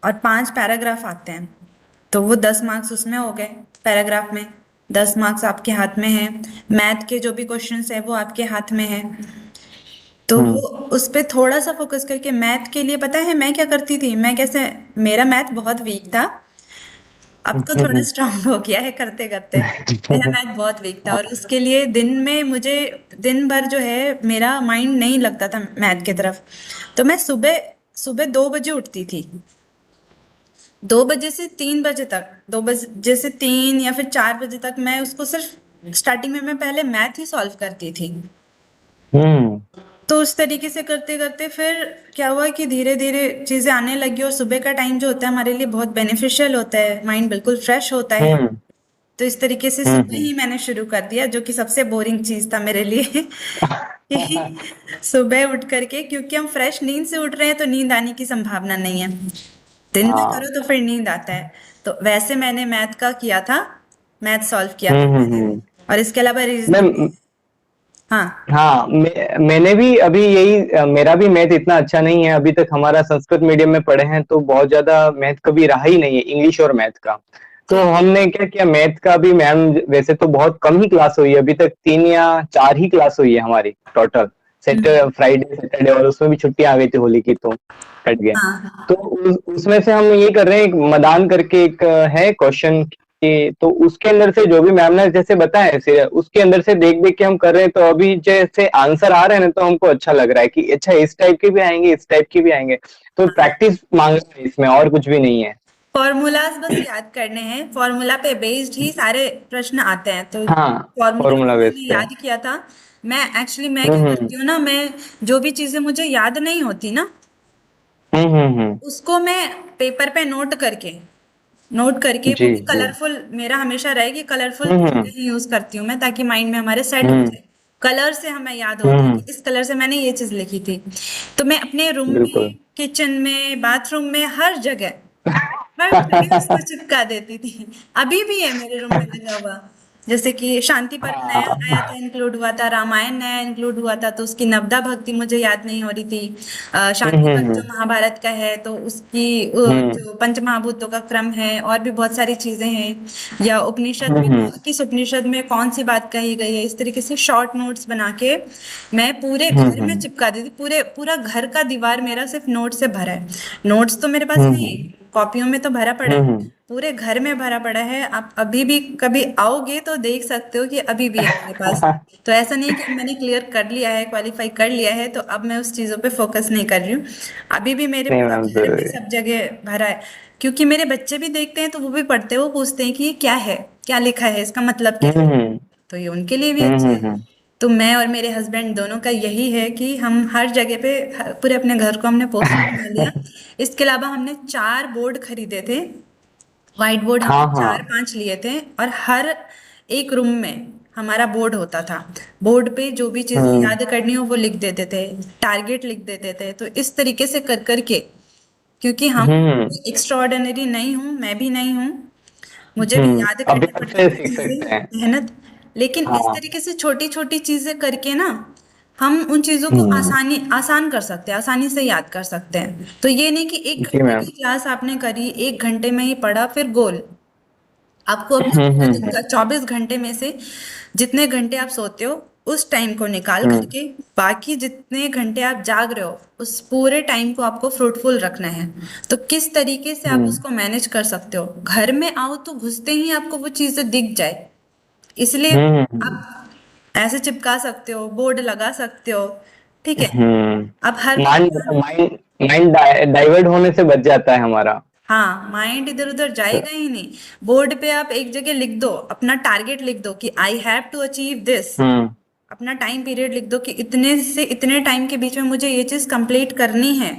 और 5 पैराग्राफ आते हैं, तो वो 10 मार्क्स उसमें हो गए। पैराग्राफ में 10 मार्क्स आपके हाथ में है। मैथ के जो भी क्वेश्चंस है वो आपके हाथ में है। तो वो हम्म। उस पे थोड़ा सा फोकस करके मैथ के लिए, पता है मैं क्या करती थी, मैं कैसे, मेरा मैथ बहुत वीक था। अब तो थोड़ा स्ट्रांग हो गया है करते करते। मेरा मैथ बहुत वीक था और उसके लिए दिन में मुझे, दिन भर जो है मेरा माइंड नहीं लगता था मैथ की तरफ। तो मैं सुबह सुबह 2 बजे उठती थी। 2 बजे से 3 बजे तक, 2 बजे से 3 या फिर 4 बजे तक मैं उसको सिर्फ, स्टार्टिंग में मैं पहले मैथ ही सॉल्व करती थी। हम्म। तो उस तरीके से करते करते फिर क्या हुआ कि धीरे धीरे चीजें आने लगी, और सुबह का टाइम जो होता है हमारे लिए बहुत बेनिफिशियल होता है, माइंड बिल्कुल फ्रेश होता है। हम्म। तो इस तरीके से हम्म। सुबह ही मैंने शुरू कर दिया, जो कि सबसे बोरिंग चीज था मेरे लिए कि सुबह उठ करके, क्योंकि हम फ्रेश नींद से उठ रहे हैं तो नींद आने की संभावना नहीं है। दिन में करो हाँ। तो फिर नींद आता है। तो वैसे मैंने मैथ का किया था, मैथ सॉल्व किया था मैंने। हम्म। और इसके अलावा रीजनिंग। मैं हाँ। हाँ, मैंने भी अभी यही मेरा भी मैथ इतना अच्छा नहीं है अभी तक। हमारा संस्कृत मीडियम में पढ़े हैं तो बहुत ज्यादा मैथ कभी रहा ही नहीं है, इंग्लिश और मैथ का। तो ठीक। हमने क्या किया, मैथ का भी मैम वैसे तो बहुत कम ही क्लास हुई है अभी तक, 3 या 4 ही क्लास हुई है हमारी टोटल। हम्म। सैटरडे, फ्राइडे, सैटरडे, और उसमें भी छुट्टियां आ गई थी होली की, तो कट गए। हाँ। तो उसमें से हम ये कर रहे हैं, एक मदान करके एक है क्वेश्चन कि, तो उसके अंदर से जो भी मैम ने जैसे बताया है उसके अंदर से देख देख के हम कर रहे हैं, तो अभी जैसे आंसर आ रहे हैं ना तो हमको अच्छा लग रहा है कि अच्छा इस टाइप के भी आएंगे, इस टाइप के भी आएंगे। तो प्रैक्टिस मांग रहे हैं इसमें, और कुछ भी नहीं है। फॉर्मूलाज बस याद करने हैं, फॉर्मूला पे बेस्ड ही सारे प्रश्न आते हैं। तो हाँ, फॉर्मूला फॉर्मूला बेस मैंने पे। याद किया था। मैं क्या हम्म। करती हूँ ना, मैं जो भी चीजें मुझे याद नहीं होती ना, हम्म। उसको मैं पेपर पे नोट करके जी वो भी जी। कलरफुल, मेरा हमेशा रहे कि कलरफुल हम्म। पेन ही यूज करती हूँ मैं, ताकि माइंड में हमारे सेट हो हम्म। जाए। कलर से हमें याद होता है हम्म। कि इस कलर से मैंने ये चीज लिखी थी। तो मैं अपने रूम बिल्कुल। में, किचन में, बाथरूम में, हर जगह उसको चिपका देती थी। अभी भी है मेरे रूम में लगा हुआ। जैसे कि शांति पर्व नया आया था, हाँ। इंक्लूड हुआ था, रामायण नया इंक्लूड हुआ था, तो उसकी नवदा भक्ति मुझे याद नहीं हो रही थी। शांति पर्व जो हम्म। महाभारत का है, तो उसकी हम्म। जो पंचमहाभूतों का क्रम है, और भी बहुत सारी चीजें हैं, या उपनिषद में हम्म। किस उपनिषद में कौन सी बात कही गई है, इस तरीके से शॉर्ट नोट्स बना के मैं पूरे घर में हम्म। चिपका दी थी। पूरे पूरा घर का दीवार मेरा सिर्फ नोट से भरा है। नोट्स तो मेरे पास नहीं, हम्म। कॉपियों में तो भरा पड़ा है, हम्म। पूरे घर में भरा पड़ा है। आप अभी भी कभी आओगे तो देख सकते हो कि अभी भी है मेरे पास। तो ऐसा नहीं कि मैंने क्लियर कर लिया है, क्वालिफाई कर लिया है, तो अब मैं उस चीजों पे फोकस नहीं कर रही हूँ। अभी भी मेरे नहीं पूरा मैम, घर में जरूरी है। सब जगह भरा है। क्योंकि मेरे बच्चे भी देखते हैं तो वो भी पढ़ते हैं, वो पूछते हैं कि ये क्या है, क्या लिखा है, इसका मतलब क्या है। हम्म। तो ये उनके लिए भी अच्छा है। हम्म। तो मैं और मेरे हस्बैंड दोनों का यही है कि हम हर जगह पे, पूरे अपने घर को हमने पोस्टर बना लिया। इसके अलावा हमने 4 बोर्ड खरीदे थे। व्हाइट बोर्ड हाँ हमने चार हाँ। पांच लिए थे, और हर एक रूम में हमारा बोर्ड होता था। बोर्ड पे जो भी चीजें हम्म। याद करनी हो वो लिख देते थे, टारगेट लिख देते थे। तो इस तरीके से कर करके, क्योंकि हम हम्म। एक्स्ट्रा ऑर्डिनरी नहीं हूँ, मैं भी नहीं हूँ, मुझे भी याद अभी करनी पड़ती सबसे थी सीख सकते हैं। चीजें, मेहनत। लेकिन इस हाँ। तरीके से छोटी छोटी चीजें करके ना, हम उन चीजों को हम्म। आसान कर सकते हैं, आसानी से याद कर सकते हैं। तो ये नहीं कि एक जी घंटे मैम। की क्लास आपने करी, 1 घंटे में ही पढ़ा फिर गोल। आपको अपना पूरा दिन हम्म। का 24 घंटे में से जितने घंटे आप सोते हो, उस टाइम को निकाल हम्म। करके, बाकी जितने घंटे आप जाग रहे हो उस पूरे टाइम को आपको फ्रूटफुल रखना है। तो किस तरीके से आप हम्म। उसको मैनेज कर सकते हो, घर में आओ तो घुसते ही आपको वो चीजें दिख जाए। इसलिए हम्म। आप ऐसे चिपका सकते हो, बोर्ड लगा सकते हो। ठीक है। अब her mind mind mind divert होने से बच जाता है हमारा। हाँ, माइंड इधर उधर जाएगा ही नहीं। बोर्ड पे आप एक जगह लिख दो, अपना टारगेट लिख दो कि I have to achieve this. Hmm. अपना टाइम पीरियड लिख दो कि इतने से इतने टाइम के बीच में मुझे ये चीज कंप्लीट करनी है,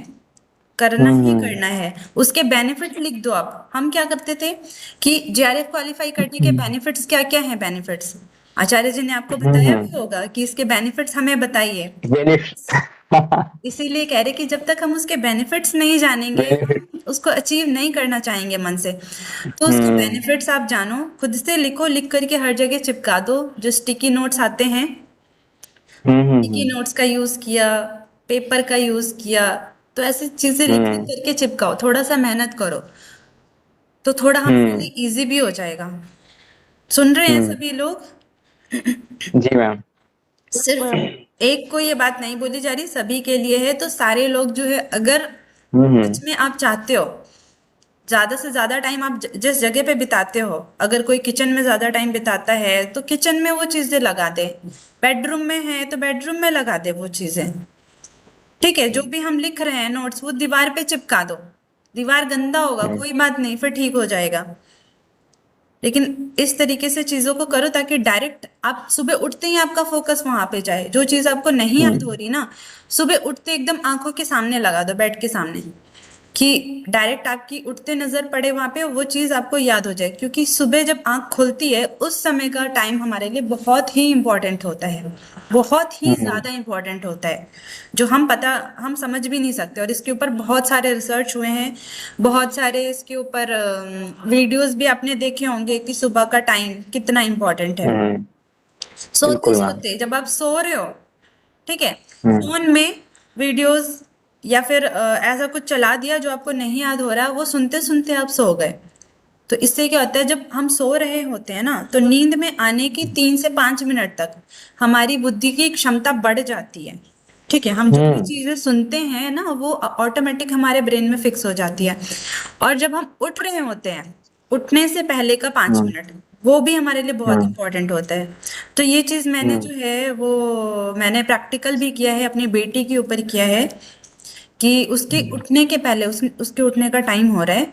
करना ही हम्म। करना है। उसके बेनिफिट लिख दो आप। हम क्या करते थे कि जेआरएफ क्वालिफाई करने के हम्म। बेनिफिट्स क्या क्या हैं, बेनिफिट्स आचार्य जी ने आपको बताया हम्म। भी होगा कि इसके बेनिफिट्स हमें बताइए। बेनिफिट। इसीलिए कह रहे कि जब तक हम उसके बेनिफिट्स नहीं जानेंगे, बेनिफिट। हम उसको अचीव नहीं करना चाहेंगे मन से। तो उसके हम्म। बेनिफिट्स आप जानो, खुद से लिखो, लिख करके हर जगह चिपका दो। जो स्टिकी नोट्स आते हैं, स्टिकी हम्म। नोट्स का यूज किया, पेपर का यूज किया, तो ऐसी चीजें लिख लिख हम्म करके चिपकाओ, थोड़ा सा मेहनत करो, तो थोड़ा हमारे हम्म लिए इजी भी हो जाएगा। सुन रहे हैं हम्म। सभी लोग? जी मैम। सिर्फ एक को ये बात नहीं बोली जा रही, सभी के लिए है। तो सारे लोग जो है, अगर हम्म सच में आप चाहते हो ज्यादा से ज्यादा टाइम आप जिस जगह पे बिताते हो, अगर कोई किचन में ज्यादा टाइम बिताता है तो किचन में वो चीजें लगा दे, बेडरूम में है तो बेडरूम में लगा दे वो चीजें। ठीक है, जो भी हम लिख रहे हैं नोट्स वो दीवार पे चिपका दो। दीवार गंदा होगा हम्म कोई बात नहीं, फिर ठीक हो जाएगा। लेकिन इस तरीके से चीजों को करो ताकि डायरेक्ट आप सुबह उठते ही आपका फोकस वहां पे जाए। जो चीज आपको नहीं याद हो हम्म रही ना, सुबह उठते एकदम आंखों के सामने लगा दो, बेड के सामने, कि डायरेक्ट आपकी उठते नजर पड़े वहां पे, वो चीज आपको याद हो जाए। क्योंकि सुबह जब आंख खुलती है उस समय का टाइम हमारे लिए बहुत ही इंपॉर्टेंट होता है, बहुत ही हम्म ज्यादा इंपॉर्टेंट होता है, जो हम समझ भी नहीं सकते। और इसके ऊपर बहुत सारे रिसर्च हुए हैं, बहुत सारे इसके ऊपर वीडियोस भी आपने देखे होंगे कि सुबह का टाइम कितना इंपॉर्टेंट है। हम्म। सोते बिल्कुल मैम। सोते जब आप सो रहे हो, ठीक है, हम्म फोन में वीडियोस या फिर ऐसा कुछ चला दिया जो आपको नहीं याद हो रहा, वो सुनते सुनते आप सो गए। तो इससे क्या होता है, जब हम सो रहे होते हैं ना, तो नींद में आने की 3 से 5 मिनट तक हमारी बुद्धि की क्षमता बढ़ जाती है। ठीक है, हम जो भी हम्म चीजें सुनते हैं ना, वो ऑटोमेटिक हमारे ब्रेन में फिक्स हो जाती है। और जब हम उठ रहे होते हैं, उठने से पहले का पांच हम्म मिनट वो भी हमारे लिए बहुत हम्म इंपॉर्टेंट होता है। तो ये चीज मैंने हम्म जो है वो मैंने प्रैक्टिकल भी किया है, अपनी बेटी के ऊपर किया है, कि उसके उठने के पहले उसके उठने का टाइम हो रहा है,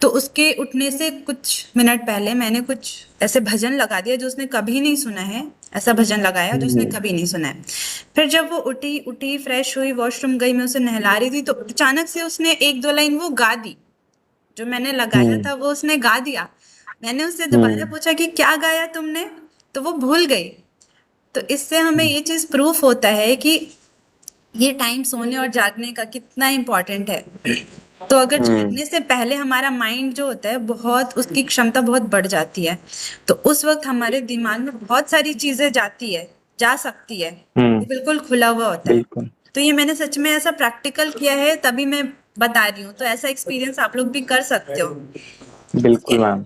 तो उसके उठने से कुछ मिनट पहले मैंने कुछ ऐसे भजन लगा दिया जो उसने कभी नहीं सुना है। ऐसा भजन लगाया जो उसने हम्म कभी नहीं सुना है। फिर जब वो उठी उठी फ्रेश हुई, वॉशरूम गई, मैं उसे नहला रही थी, तो अचानक से उसने एक दो लाइन वो गा दी, जो मैंने लगाया हम्म था वो उसने गा दिया। मैंने उससे दोबारा हम्म पूछा कि क्या गाया तुमने, तो वो भूल गई। तो इससे हमें ये चीज प्रूफ होता है कि ये टाइम सोने और जागने का कितना इम्पोर्टेंट है। तो अगर हम्म जागने से पहले हमारा माइंड जो होता है, बहुत उसकी क्षमता बहुत बढ़ जाती है, तो उस वक्त हमारे दिमाग में बहुत सारी चीजें जा सकती है, वो हम्म। बिल्कुल खुला हुआ होता है। बिल्कुल तो ये मैंने सच में ऐसा प्रैक्टिकल किया है, तभी मैं बता रही हूँ। तो ऐसा एक्सपीरियंस आप लोग भी कर सकते हो। ठीक बिल्कुल है, मैम।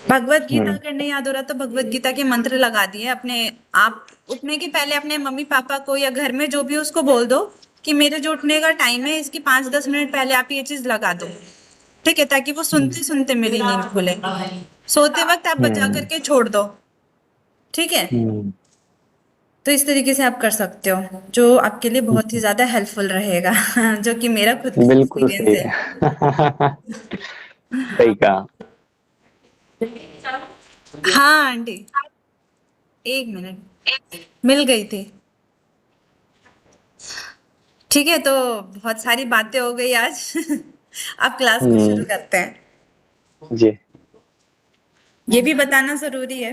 भगवत गीता हम्म अगर नहीं याद हो रहा तो भगवत गीता के मंत्र लगा दिए अपने। आप उठने के पहले अपने मम्मी पापा को या घर में जो भी हो उसको बोल दो कि मेरे जो उठने का टाइम है इसकी 5-10 मिनट पहले आप ये चीज लगा दो। ठीक है, ताकि वो सुनते सुनते मेरी नींद खुले। सोते वक्त आप बजा हम्म करके छोड़ दो। ठीक है, हम्म। तो इस तरीके से आप कर सकते हो, जो आपके लिए बहुत ही ज्यादा हेल्पफुल रहेगा। जो कि मेरा खुद का बिल्कुल एक्सपीरियंस सही है। है। सही कहा। हाँ आंटी, 1 मिनट, मिल गई थी। ठीक है, तो बहुत सारी बातें हो गई आज। अब क्लास को शुरू हम्म। करते हैं। जी। ये भी बताना जरूरी है,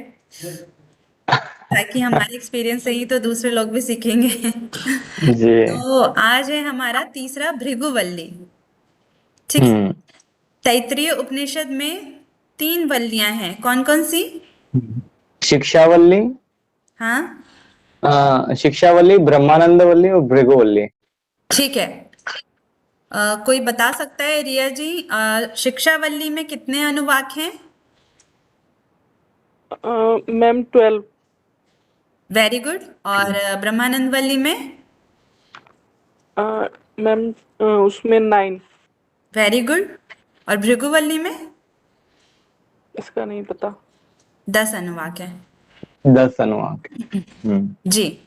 ताकि हमारे एक्सपीरियंस से ही तो दूसरे लोग भी सीखेंगे। जी। तो आज है हमारा तीसरा भृगुवल्ली। ठीक है, हम्म। तैत्तिरीय उपनिषद में 3 वल्लियां हैं, कौन कौन सी? शिक्षावल्ली, हाँ, शिक्षावल्ली, ब्रह्मानंदवल्ली और भृगुवल्ली। ठीक है। कोई बता सकता है, रिया जी, शिक्षावल्ली में कितने अनुवाक हैं? मैम 12। Very good. और ब्रह्मानंदवल्ली में? मैम उसमें 9। Very good. और भृगुवल्ली में? इसका नहीं पता। 10 अनुवाक है। 10 अनुवाक। हम्म। जी,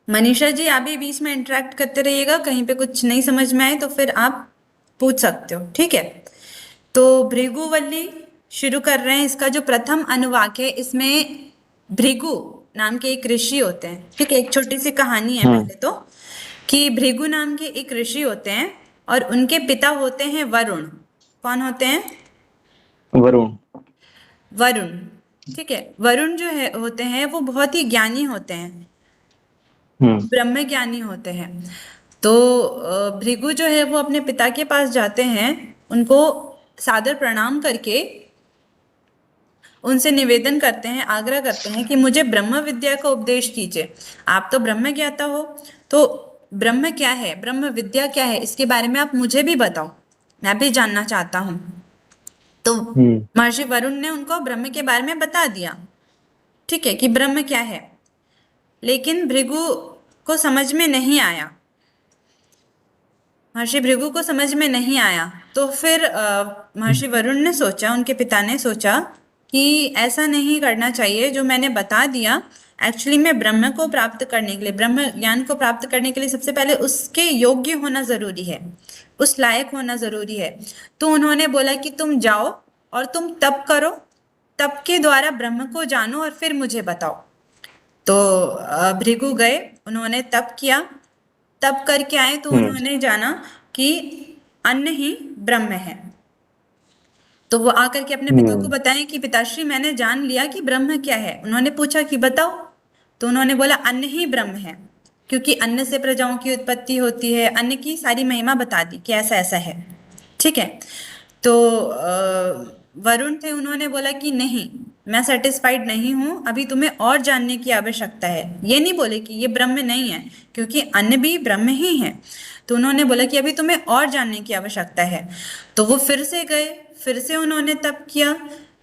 मनीषा जी आप भी बीच में इंटरेक्ट करते रहिएगा, कहीं पे कुछ नहीं समझ में आए तो फिर आप पूछ सकते हो। ठीक है, तो भृगुवल्ली शुरू कर रहे हैं। इसका जो प्रथम अनुवाक है, इसमें भृगु नाम के एक ऋषि होते हैं। ठीक है, एक छोटी सी कहानी है हम्म। पहले तो, कि भृगु नाम के एक ऋषि होते हैं और उनके पिता होते हैं वरुण। कौन होते हैं? वरुण। वरुण। ठीक है, वरुण जो है होते हैं वो बहुत ही ज्ञानी होते हैं, हम्म ब्रह्म ज्ञानी होते हैं। तो भृगु जो है वो अपने पिता के पास जाते हैं, उनको सादर प्रणाम करके उनसे निवेदन करते हैं, आग्रह करते हैं कि मुझे ब्रह्म विद्या का उपदेश कीजिए। आप तो ब्रह्म ज्ञाता हो, तो ब्रह्म क्या है, ब्रह्म विद्या क्या है, इसके बारे में आप मुझे भी बताओ, मैं भी जानना चाहता हूँ। तो हम्म महर्षि वरुण ने उनको ब्रह्म के बारे में बता दिया, ठीक है, कि ब्रह्म क्या है। लेकिन भृगु को समझ में नहीं आया, महर्षि भृगु को समझ में नहीं आया। तो फिर महर्षि वरुण ने सोचा, उनके पिता ने सोचा कि ऐसा नहीं करना चाहिए, जो मैंने बता दिया एक्चुअली में ब्रह्म को प्राप्त करने के लिए, ब्रह्म ज्ञान को प्राप्त करने के लिए सबसे पहले उसके योग्य होना जरूरी है, उस लायक होना जरूरी है। तो उन्होंने बोला कि तुम जाओ और तुम तप करो, तप के द्वारा ब्रह्म को जानो और फिर मुझे बताओ। तो भृगु गए, उन्होंने तप किया, तप करके आए तो हम्म उन्होंने जाना कि अन्न ही ब्रह्म है। तो वो आकर के अपने पिता को हम्म बताएं कि पिताश्री मैंने जान लिया कि ब्रह्म क्या है। उन्होंने पूछा कि बताओ, तो उन्होंने बोला अन्न ही ब्रह्म है, क्योंकि अन्न से प्रजाओं की उत्पत्ति होती है, अन्न की सारी महिमा बता दी कि ऐसा ऐसा है, ठीक है। तो वरुण थे, उन्होंने बोला कि नहीं, मैं सेटिस्फाइड नहीं हूं, अभी तुम्हें और जानने की आवश्यकता है। ये नहीं बोले कि ये ब्रह्म नहीं है, क्योंकि अन्न भी ब्रह्म ही है। तो उन्होंने बोला कि अभी तुम्हें और जानने की आवश्यकता है। तो वो फिर से गए, फिर से उन्होंने तप किया,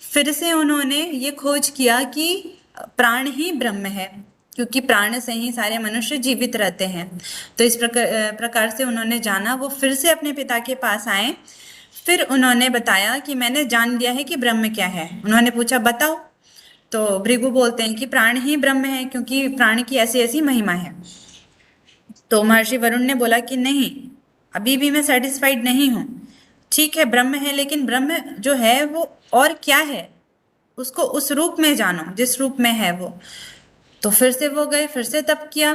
फिर से उन्होंने ये खोज किया कि प्राण ही ब्रह्म है, क्योंकि प्राण से ही सारे मनुष्य जीवित रहते हैं। तो इस प्रकार से उन्होंने जाना, वो फिर से अपने पिता के पास आए, फिर उन्होंने बताया कि मैंने जान लिया है कि ब्रह्म क्या है। उन्होंने पूछा बताओ, तो भृगु बोलते हैं कि प्राण ही ब्रह्म है, क्योंकि प्राण की ऐसी ऐसी महिमा है। तो महर्षि वरुण ने बोला कि नहीं, अभी भी मैं सेटिस्फाइड नहीं हूँ, ठीक है ब्रह्म है, लेकिन ब्रह्म जो है वो और क्या है, उसको उस रूप में जानो जिस रूप में है वो। तो फिर से वो गए, फिर से तप किया,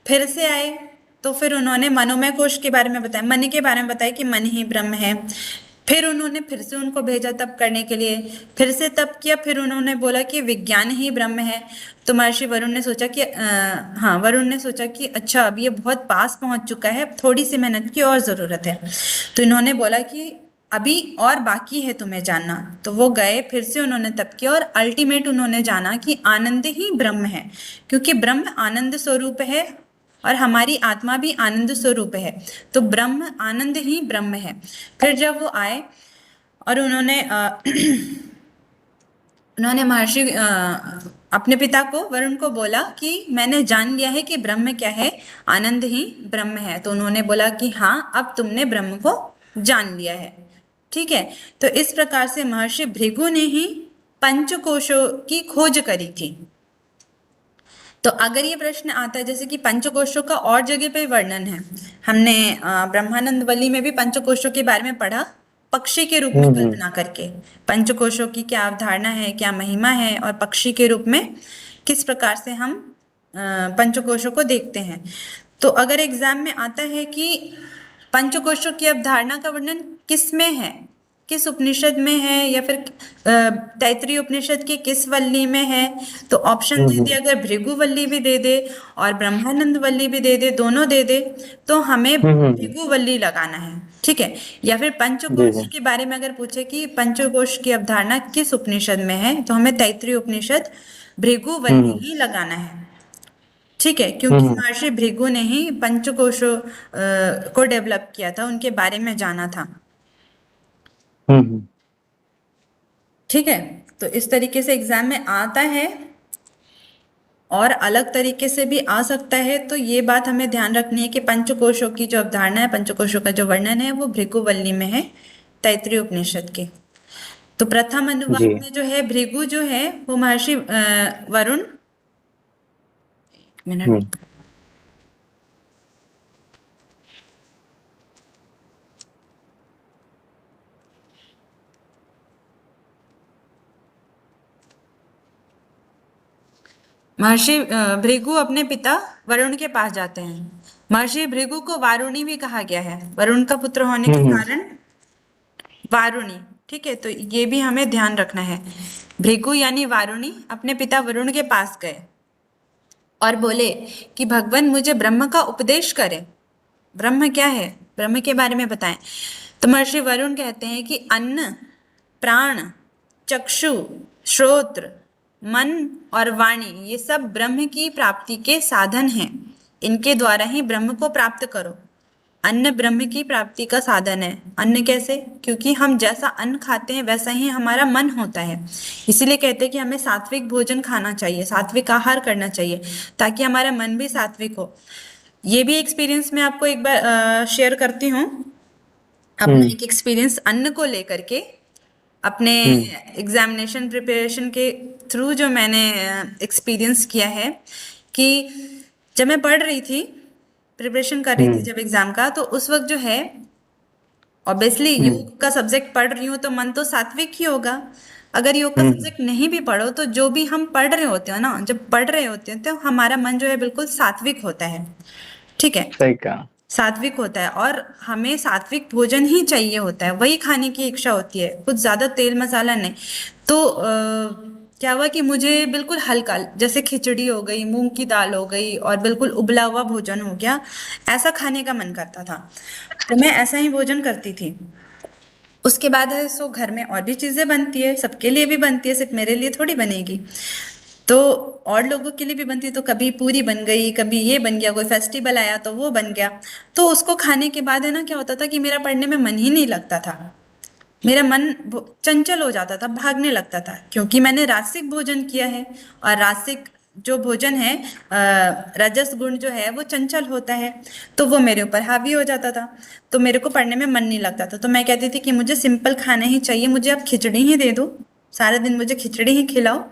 फिर से आए, तो फिर उन्होंने मनोमय कोश के बारे में बताया, मन के बारे में बताया कि मन ही ब्रह्म है। फिर उन्होंने फिर से उनको भेजा तप करने के लिए, फिर से तप किया, फिर उन्होंने बोला कि विज्ञान ही ब्रह्म है। तो महर्षि वरुण ने सोचा कि हाँ, वरुण ने सोचा कि अच्छा अब ये बहुत पास पहुंच चुका है, थोड़ी सी मेहनत की और जरूरत है। तो इन्होंने बोला कि अभी और बाकी है तुम्हें जानना। तो वो गए, फिर से उन्होंने तप किया और अल्टीमेट उन्होंने जाना कि आनंद ही ब्रह्म है, क्योंकि ब्रह्म आनंद स्वरूप है और हमारी आत्मा भी आनंद स्वरूप है। तो ब्रह्म आनंद ही ब्रह्म है। फिर जब वो आए और उन्होंने उन्होंने महर्षि अपने पिता को, वरुण को बोला कि मैंने जान लिया है कि ब्रह्म क्या है, आनंद ही ब्रह्म है। तो उन्होंने बोला कि हाँ, अब तुमने ब्रह्म को जान लिया है, ठीक है। तो इस प्रकार से महर्षि भृगु ने ही पंचकोशों की खोज करी थी। तो अगर ये प्रश्न आता है जैसे कि पंचकोशों का और जगह पे वर्णन है, हमने ब्रह्मानंद वल्ली में भी पंचकोशों के बारे में पढ़ा, पक्षी के रूप में हम्म कल्पना करके पंचकोशों की क्या अवधारणा है, क्या महिमा है, और पक्षी के रूप में किस प्रकार से हम पंचकोशों को देखते हैं। तो अगर एग्जाम में आता है कि पंचकोशों की अवधारणा का वर्णन किस में है, किस उपनिषद में है, या फिर तैत्रीय उपनिषद की किस वल्ली में है, तो ऑप्शन दे दे, अगर भृगु वल्ली भी दे दे और ब्रह्मानंद वल्ली भी दे दे, दोनों दे दे, तो हमें हम्म भृगु वल्ली लगाना है, ठीक है। या फिर जी पंचकोश जी के बारे में अगर पूछे कि पंचकोश की अवधारणा किस उपनिषद में है, तो हमें तैत्रीय उपनिषद भृगु वल्ली हम्म ही लगाना है, ठीक है, क्योंकि हम्म महर्षि भृगु ने ही पंचकोशों को डेवलप किया था, उनके बारे में जाना था, हम्म ठीक है। तो इस तरीके से एग्जाम में आता है और अलग तरीके से भी आ सकता है। तो ये बात हमें ध्यान रखनी है कि पंचकोशों की जो अवधारणा है, पंचकोशों का जो वर्णन है, वो भृगुवल्ली में है, तैत्रीय उपनिषद के। तो प्रथम जी अनुवाद में जो है भृगु जो है वो महर्षि वरुण, एक हम्म मिनट, महर्षि भृगु अपने पिता वरुण के पास जाते हैं। महर्षि भृगु को वारुणी भी कहा गया है, वरुण का पुत्र होने के हम्म कारण वारुणी, ठीक है। तो ये भी हमें ध्यान रखना है। भृगु यानी वारुणी अपने पिता वरुण के पास गए और बोले कि भगवान मुझे ब्रह्म का उपदेश करें, ब्रह्म क्या है, ब्रह्म के बारे में बताएं। तो महर्षि वरुण कहते हैं कि अन्न, प्राण, चक्षु, श्रोत्र, मन और वाणी, ये सब ब्रह्म की प्राप्ति के साधन हैं, इनके द्वारा ही ब्रह्म को प्राप्त करो। अन्न ब्रह्म की प्राप्ति का साधन है। अन्न कैसे? क्योंकि हम जैसा अन्न खाते हैं वैसा ही हमारा मन होता है। इसीलिए कहते हैं कि हमें सात्विक भोजन खाना चाहिए, सात्विक आहार करना चाहिए, ताकि हमारा मन भी सात्विक हो। ये भी एक्सपीरियंस मैं आपको एक बार शेयर करती हूँ, अपना एक एक्सपीरियंस अन्न को लेकर के। अपने एग्जामिनेशन प्रिपरेशन के थ्रू जो मैंने एक्सपीरियंस किया है कि जब मैं पढ़ रही थी, प्रिपरेशन कर रही थी जब एग्जाम का, तो उस वक्त जो है ऑब्वियसली योग का सब्जेक्ट पढ़ रही हूँ तो मन तो सात्विक ही होगा। अगर योग का सब्जेक्ट नहीं भी पढ़ो तो जो भी हम पढ़ रहे होते हैं ना, जब पढ़ रहे होते हैं तो हमारा मन जो है बिल्कुल सात्विक होता है। ठीक है, सही कहा। सात्विक होता है और हमें सात्विक भोजन ही चाहिए होता है, वही खाने की इच्छा होती है, कुछ ज्यादा तेल मसाला नहीं। तो क्या हुआ कि मुझे बिल्कुल हल्का, जैसे खिचड़ी हो गई, मूंग की दाल हो गई और बिल्कुल उबला हुआ भोजन हो गया, ऐसा खाने का मन करता था। तो मैं ऐसा ही भोजन करती थी। उसके बाद है सो घर में और भी चीजें बनती है, सबके लिए भी बनती है, सिर्फ मेरे लिए थोड़ी बनेगी। तो और लोगों के लिए भी बनती है, तो कभी पूरी बन गई, कभी ये बन गया, कोई फेस्टिवल आया तो वो बन गया। तो उसको खाने के बाद है ना, क्या होता था कि मेरा पढ़ने में मन ही नहीं लगता था। मेरा मन चंचल हो जाता था, भागने लगता था, क्योंकि मैंने रासिक भोजन किया है। और रासिक जो भोजन है, रजस गुण जो है वो चंचल होता है, तो वो मेरे ऊपर हावी हो जाता था। तो मेरे को पढ़ने में मन नहीं लगता था। तो मैं कहती थी कि मुझे सिंपल खाना ही चाहिए, मुझे आप खिचड़ी ही दे दो, सारा दिन मुझे खिचड़ी ही खिलाओ,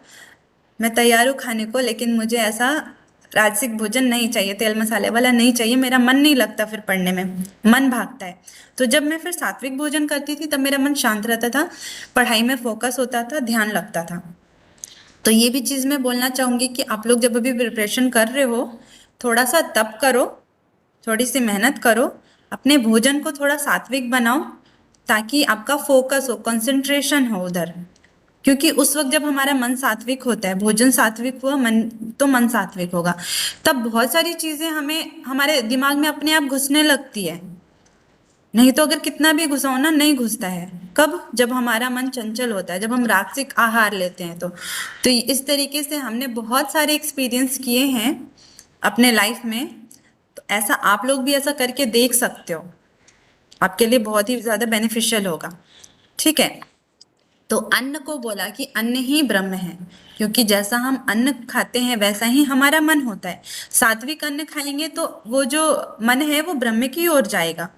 मैं तैयार हूँ खाने को, लेकिन मुझे ऐसा राजसिक भोजन नहीं चाहिए, तेल मसाले वाला नहीं चाहिए। मेरा मन नहीं लगता, फिर पढ़ने में मन भागता है। तो जब मैं फिर सात्विक भोजन करती थी तब मेरा मन शांत रहता था, पढ़ाई में फोकस होता था, ध्यान लगता था। तो ये भी चीज मैं बोलना चाहूंगी कि आप लोग जब अभी प्रिपरेशन कर रहे हो, थोड़ा सा तप करो, थोड़ी सी मेहनत करो, अपने भोजन को थोड़ा सात्विक बनाओ, ताकि आपका फोकस हो, कंसंट्रेशन हो उधर। क्योंकि उस वक्त जब हमारा मन सात्विक होता है, भोजन सात्विक हुआ, मन तो मन सात्विक होगा, तब बहुत सारी चीजें हमें हमारे दिमाग में अपने आप घुसने लगती है। नहीं तो अगर कितना भी घुसाओ ना, नहीं घुसता है। कब? जब हमारा मन चंचल होता है, जब हम राजसिक आहार लेते हैं। तो इस तरीके से हमने बहुत सारे एक्सपीरियंस किए हैं अपने लाइफ में। तो ऐसा आप लोग भी ऐसा करके देख सकते हो, आपके लिए बहुत ही ज्यादा बेनिफिशियल होगा। ठीक है, तो अन्न को बोला कि अन्न ही ब्रह्म है, क्योंकि जैसा हम अन्न खाते हैं वैसा ही हमारा मन होता है। सात्विक अन्न खाएंगे तो वो जो मन है वो ब्रह्म की ओर जाएगा।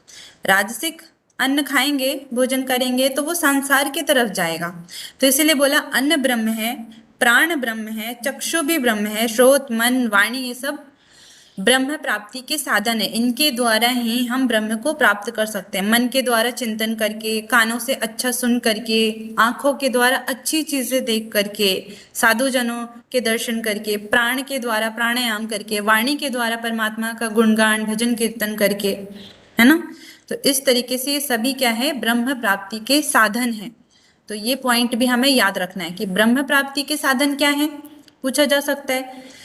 राजसिक अन्न खाएंगे, भोजन करेंगे, तो वो संसार की तरफ जाएगा। तो इसीलिए बोला अन्न ब्रह्म है, प्राण ब्रह्म है, चक्षु भी ब्रह्म है, श्रोत, मन, वाणी, ये सब ब्रह्म प्राप्ति के साधन है। इनके द्वारा ही हम ब्रह्म को प्राप्त कर सकते हैं। मन के द्वारा चिंतन करके, कानों से अच्छा सुन करके, आंखों के द्वारा अच्छी चीजें देख करके, साधु जनों के दर्शन करके, प्राण के द्वारा प्राणायाम करके, वाणी के द्वारा परमात्मा का गुणगान भजन कीर्तन करके, है ना। तो इस तरीके से ये सभी क्या है, ब्रह्म प्राप्ति के साधन है। तो ये पॉइंट भी हमें याद रखना है कि ब्रह्म प्राप्ति के साधन क्या है, पूछा जा सकता है।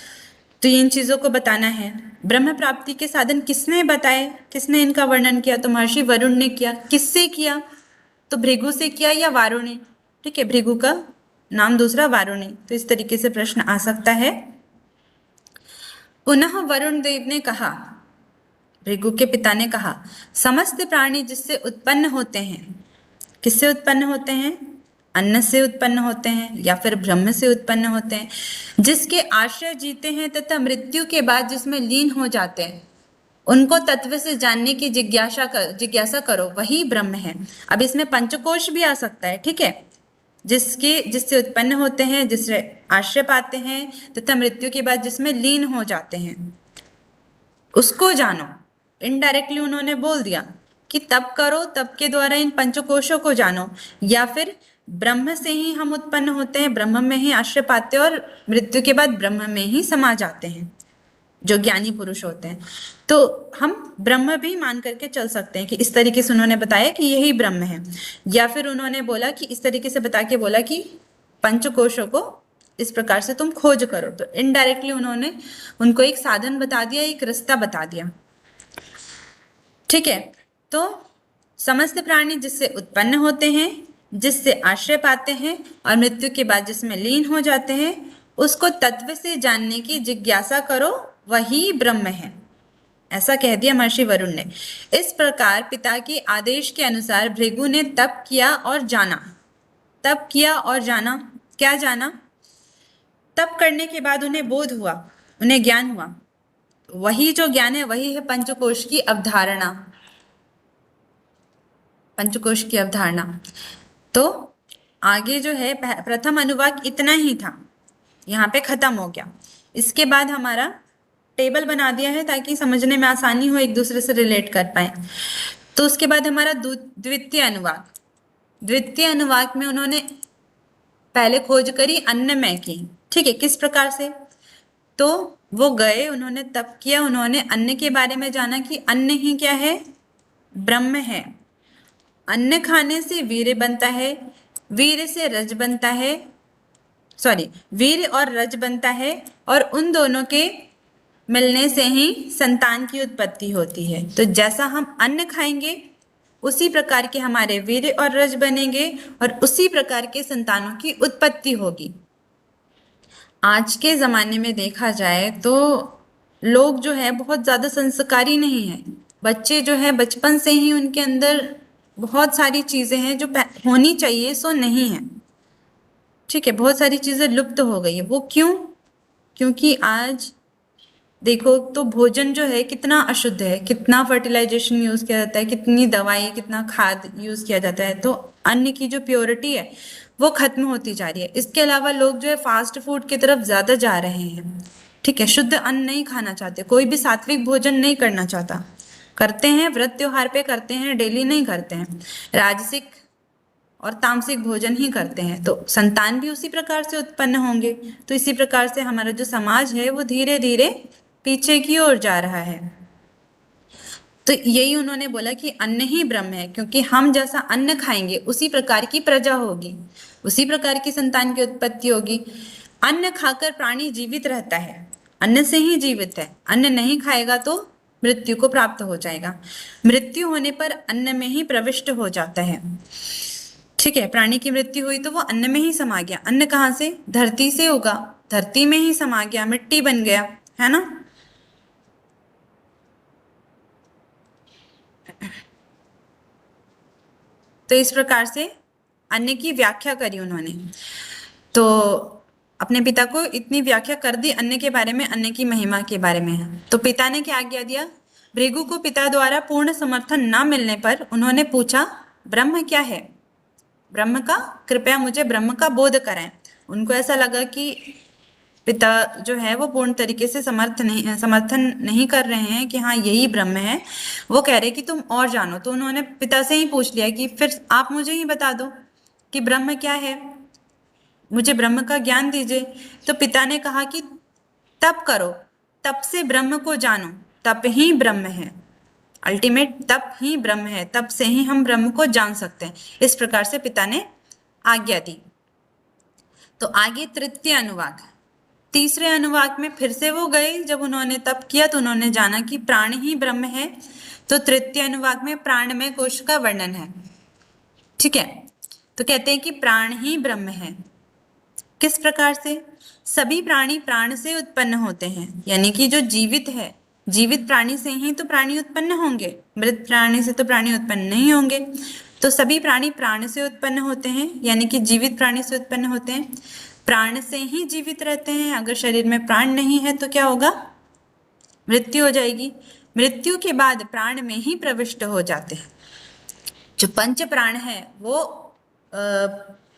तो इन चीजों को बताना है। ब्रह्म प्राप्ति के साधन किसने बताए, किसने इनका वर्णन किया? तो महर्षि वरुण ने किया। किससे किया? तो भृगु से किया या वारुण ने? ठीक है, भृगु का नाम दूसरा, वारुण ने। तो इस तरीके से प्रश्न आ सकता है। पुनः वरुण देव ने कहा, भृगु के पिता ने कहा, समस्त प्राणी जिससे उत्पन्न होते हैं, किससे उत्पन्न होते हैं? अन्न से उत्पन्न होते हैं या फिर ब्रह्म से उत्पन्न होते हैं। जिसके आश्रय जीते हैं तथा मृत्यु के बाद जिसमें लीन हो जाते हैं, उनको तत्व से जानने की जिज्ञासा करो, वही ब्रह्म है। अब इसमें पंचकोश भी आ सकता है। ठीक है, जिससे उत्पन्न होते हैं, जिससे आश्रय पाते हैं, तथा मृत्यु के बाद जिसमें लीन हो जाते हैं, उसको जानो। इनडायरेक्टली उन्होंने बोल दिया कि तप करो, तप के द्वारा इन पंचकोशों को जानो, या फिर ब्रह्म से ही हम उत्पन्न होते हैं, ब्रह्म में ही आश्रय पाते हैं और मृत्यु के बाद ब्रह्म में ही समा जाते हैं, जो ज्ञानी पुरुष होते हैं। तो हम ब्रह्म भी मान करके चल सकते हैं कि इस तरीके से उन्होंने बताया कि यही ब्रह्म है। या फिर उन्होंने बोला कि इस तरीके से बता के बोला कि पंचकोशों को इस प्रकार से तुम खोज करो। तो इनडायरेक्टली उन्होंने उनको एक साधन बता दिया, एक रास्ता बता दिया। ठीक है, तो समस्त प्राणी जिससे उत्पन्न होते हैं, जिससे आश्रय पाते हैं और मृत्यु के बाद जिसमें लीन हो जाते हैं, उसको तत्व से जानने की जिज्ञासा करो, वही ब्रह्म है। ऐसा कह दिया महर्षि वरुण ने। इस प्रकार पिता के आदेश के अनुसार भृगु ने तप किया और जाना। तप किया और जाना, क्या जाना? तप करने के बाद उन्हें बोध हुआ, उन्हें ज्ञान हुआ। वही जो ज्ञान है वही है पंचकोश की अवधारणा। पंचकोश की अवधारणा। तो आगे जो है प्रथम अनुवाक इतना ही था, यहाँ पे खत्म हो गया। इसके बाद हमारा टेबल बना दिया है ताकि समझने में आसानी हो, एक दूसरे से रिलेट कर पाए। तो उसके बाद हमारा द्वितीय अनुवाक। द्वितीय अनुवाक में उन्होंने पहले खोज करी अन्नमय की, ठीक है, किस प्रकार से? तो वो गए, उन्होंने तप किया, उन्होंने अन्न के बारे में जाना कि अन्न ही क्या है? ब्रह्म है। अन्न खाने से वीर्य बनता है, वीर्य से रज बनता है, सॉरी, वीर्य और रज बनता है, और उन दोनों के मिलने से ही संतान की उत्पत्ति होती है। तो जैसा हम अन्न खाएंगे उसी प्रकार के हमारे वीर्य और रज बनेंगे और उसी प्रकार के संतानों की उत्पत्ति होगी। आज के ज़माने में देखा जाए तो लोग जो है बहुत ज़्यादा संस्कारी नहीं है। बच्चे जो है बचपन से ही उनके अंदर बहुत सारी चीज़ें हैं जो होनी चाहिए सो नहीं है, ठीक है, बहुत सारी चीज़ें लुप्त हो गई है। वो क्यों? क्योंकि आज देखो तो भोजन जो है कितना अशुद्ध है, कितना फर्टिलाइजेशन यूज़ किया जाता है, कितनी दवाई, कितना खाद यूज़ किया जाता है। तो अन्न की जो प्योरिटी है वो खत्म होती जा रही है। इसके अलावा लोग जो है फास्ट फूड की तरफ ज़्यादा जा रहे हैं, ठीक है, शुद्ध अन्न नहीं खाना चाहते, कोई भी सात्विक भोजन नहीं करना चाहता। करते हैं व्रत त्योहार पे करते हैं, डेली नहीं करते हैं, राजसिक और तामसिक भोजन ही करते हैं। तो संतान भी उसी प्रकार से उत्पन्न होंगे। तो इसी प्रकार से हमारा जो समाज है वो धीरे धीरे पीछे की ओर जा रहा है। तो यही उन्होंने बोला कि अन्न ही ब्रह्म है, क्योंकि हम जैसा अन्न खाएंगे उसी प्रकार की प्रजा होगी, उसी प्रकार की संतान की उत्पत्ति होगी। अन्न खाकर प्राणी जीवित रहता है, अन्न से ही जीवित है। अन्न नहीं खाएगा तो मृत्यु को प्राप्त हो जाएगा। मृत्यु होने पर अन्न में ही प्रविष्ट हो जाता है, ठीक है। प्राणी की मृत्यु हुई तो वो अन्न में ही समा गया। अन्न कहाँ से? धरती से होगा, धरती में ही समा गया, मिट्टी बन गया, है ना। तो इस प्रकार से अन्न की व्याख्या करी उन्होंने। तो अपने पिता को इतनी व्याख्या कर दी अन्न के बारे में, अन्न की महिमा के बारे में। तो पिता ने क्या आज्ञा दिया? भृगु को पिता द्वारा पूर्ण समर्थन न मिलने पर उन्होंने पूछा, ब्रह्म क्या है? ब्रह्म का, कृपया मुझे ब्रह्म का बोध कराएं। उनको ऐसा लगा कि पिता जो है वो पूर्ण तरीके से समर्थन नहीं कर रहे हैं कि हाँ यही ब्रह्म है। वो कह रहे कि तुम और जानो। तो उन्होंने पिता से ही पूछ लिया कि फिर आप मुझे ही बता दो कि ब्रह्म क्या है, मुझे ब्रह्म का ज्ञान दीजिए। तो पिता ने कहा कि तप करो, तप से ब्रह्म को जानो, तप ही ब्रह्म है। अल्टीमेट तप ही ब्रह्म है, तप से ही हम ब्रह्म को जान सकते हैं। इस प्रकार से पिता ने आज्ञा दी। तो आगे तृतीय अनुवाक। तीसरे अनुवाक में फिर से वो गए, जब उन्होंने तप किया तो उन्होंने जाना कि प्राण ही ब्रह्म है। तो तृतीय अनुवाक में प्राणमय कोश का वर्णन है, ठीक है। तो कहते हैं कि प्राण ही ब्रह्म है। किस प्रकार से? सभी प्राणी प्राण से उत्पन्न होते हैं, यानी कि जो जीवित है, जीवित प्राणी से ही तो प्राणी उत्पन्न होंगे, मृत प्राणी से तो प्राणी उत्पन्न नहीं होंगे। तो सभी प्राणी प्राण से उत्पन्न होते हैं, यानी कि जीवित प्राणी से उत्पन्न होते हैं, प्राण से ही जीवित रहते हैं। अगर शरीर में प्राण नहीं है तो क्या होगा? मृत्यु हो जाएगी। मृत्यु के बाद प्राण में ही प्रविष्ट हो जाते हैं। जो पंच प्राण है वो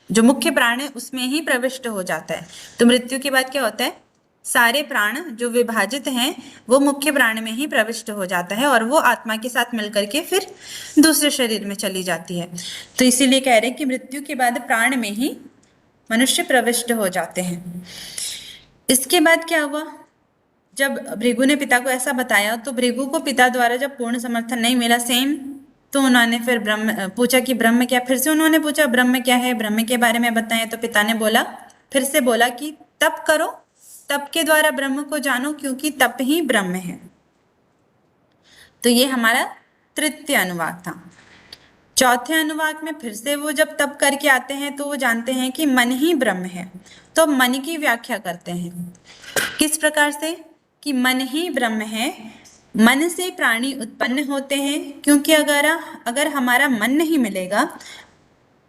जो मुख्य प्राण है उसमें ही प्रविष्ट हो जाता है। तो मृत्यु के बाद क्या होता है? सारे प्राण जो विभाजित हैं वो मुख्य प्राण में ही प्रविष्ट हो जाता है और वो आत्मा के साथ मिलकर के फिर दूसरे शरीर में चली जाती है। तो इसीलिए कह रहे हैं कि मृत्यु के बाद प्राण में ही मनुष्य प्रविष्ट हो जाते हैं। इसके बाद क्या हुआ? जब भृगु ने पिता को ऐसा बताया तो भृगु को पिता द्वारा जब पूर्ण समर्थन नहीं मिला सेम, तो उन्होंने फिर ब्रह्म पूछा कि ब्रह्म क्या? फिर से उन्होंने पूछा ब्रह्म क्या है, ब्रह्म के बारे में बताएं। तो पिता ने बोला, फिर से बोला कि तप करो, तप के द्वारा ब्रह्म को जानो, क्योंकि तप ही ब्रह्म है। तो ये हमारा तृतीय अनुवाक था। चौथे अनुवाक में फिर से वो जब तप करके आते हैं तो वो जानते हैं कि मन ही ब्रह्म है। तो मन की व्याख्या करते हैं। किस प्रकार से? कि मन ही ब्रह्म है, मन से प्राणी उत्पन्न होते हैं, क्योंकि अगर अगर हमारा मन नहीं मिलेगा,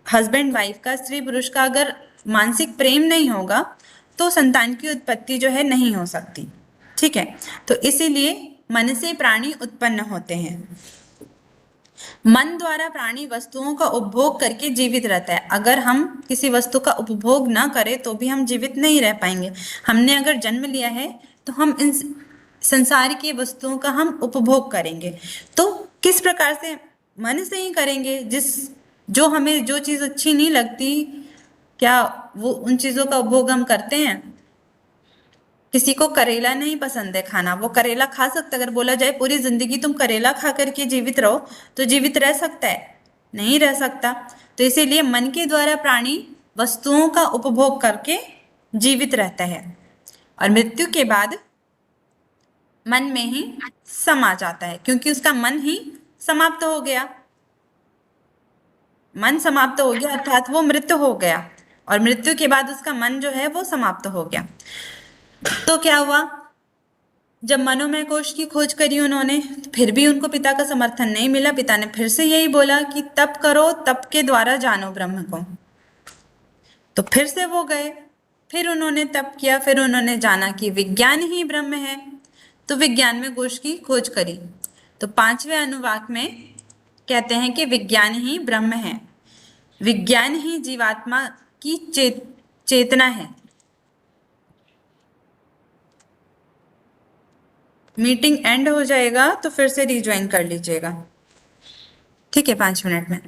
हस्बैंड वाइफ का, स्त्री पुरुष का अगर मानसिक प्रेम नहीं होगा तो संतान की उत्पत्ति जो है नहीं हो सकती। ठीक है, तो इसीलिए मन से प्राणी उत्पन्न होते हैं। मन द्वारा प्राणी वस्तुओं का उपभोग करके जीवित रहता है। अगर हम किसी वस्तु का उपभोग ना करें तो भी हम जीवित नहीं रह पाएंगे। हमने अगर जन्म लिया है तो हम इन संसार की वस्तुओं का हम उपभोग करेंगे, तो किस प्रकार से? मन से ही करेंगे। जो हमें जो चीज अच्छी नहीं लगती, क्या वो उन चीजों का उपभोग हम करते हैं? किसी को करेला नहीं पसंद है खाना, वो करेला खा सकता है। अगर बोला जाए पूरी जिंदगी तुम करेला खा करके जीवित रहो, तो जीवित रह सकता है? नहीं रह सकता। तो इसीलिए मन के द्वारा प्राणी वस्तुओं का उपभोग करके जीवित रहता है और मृत्यु के बाद मन में ही समा जाता है, क्योंकि उसका मन ही समाप्त हो गया। मन समाप्त हो गया अर्थात वो मृत हो गया, और मृत्यु के बाद उसका मन जो है वो समाप्त हो गया। तो क्या हुआ? जब मनोमय कोश की खोज करी उन्होंने, फिर भी उनको पिता का समर्थन नहीं मिला। पिता ने फिर से यही बोला कि तप करो, तप के द्वारा जानो ब्रह्म को। तो फिर से वो गए, फिर उन्होंने तप किया, फिर उन्होंने जाना कि विज्ञान ही ब्रह्म है। तो विज्ञान में कोश की खोज करी। तो 5वें अनुवाक में कहते हैं कि विज्ञान ही ब्रह्म है, विज्ञान ही जीवात्मा की चेतना है। मीटिंग एंड हो जाएगा तो फिर से रिज्वाइन कर लीजिएगा, ठीक है, 5 मिनट में।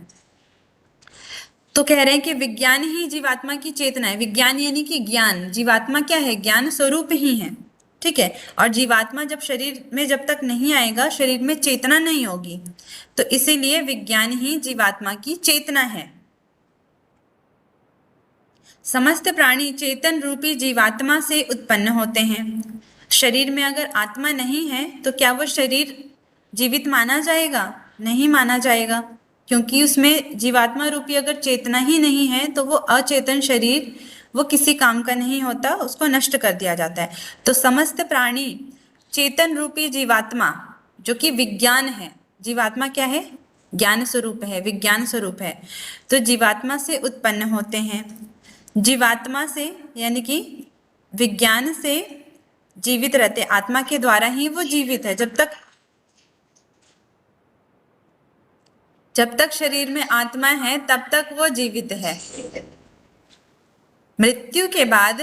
तो कह रहे हैं कि विज्ञान ही जीवात्मा की चेतना है। विज्ञान यानी कि ज्ञान। जीवात्मा क्या है? ज्ञान स्वरूप ही है, ठीक है। और जीवात्मा जब शरीर में जब तक नहीं आएगा, शरीर में चेतना नहीं होगी, तो इसीलिए विज्ञान ही जीवात्मा की चेतना है। समस्त प्राणी चेतन रूपी जीवात्मा से उत्पन्न होते हैं। शरीर में अगर आत्मा नहीं है तो क्या वो शरीर जीवित माना जाएगा? नहीं माना जाएगा, क्योंकि उसमें जीवात्मा रूपी अगर चेतना ही नहीं है तो वो अचेतन शरीर वो किसी काम का नहीं होता, उसको नष्ट कर दिया जाता है। तो समस्त प्राणी चेतन रूपी जीवात्मा जो कि विज्ञान है, जीवात्मा क्या है? ज्ञान स्वरूप है, विज्ञान स्वरूप है। तो जीवात्मा से उत्पन्न होते हैं। जीवात्मा से यानी कि विज्ञान से जीवित रहते, आत्मा के द्वारा ही वो जीवित है। जब तक शरीर में आत्मा है तब तक वो जीवित है। मृत्यु के बाद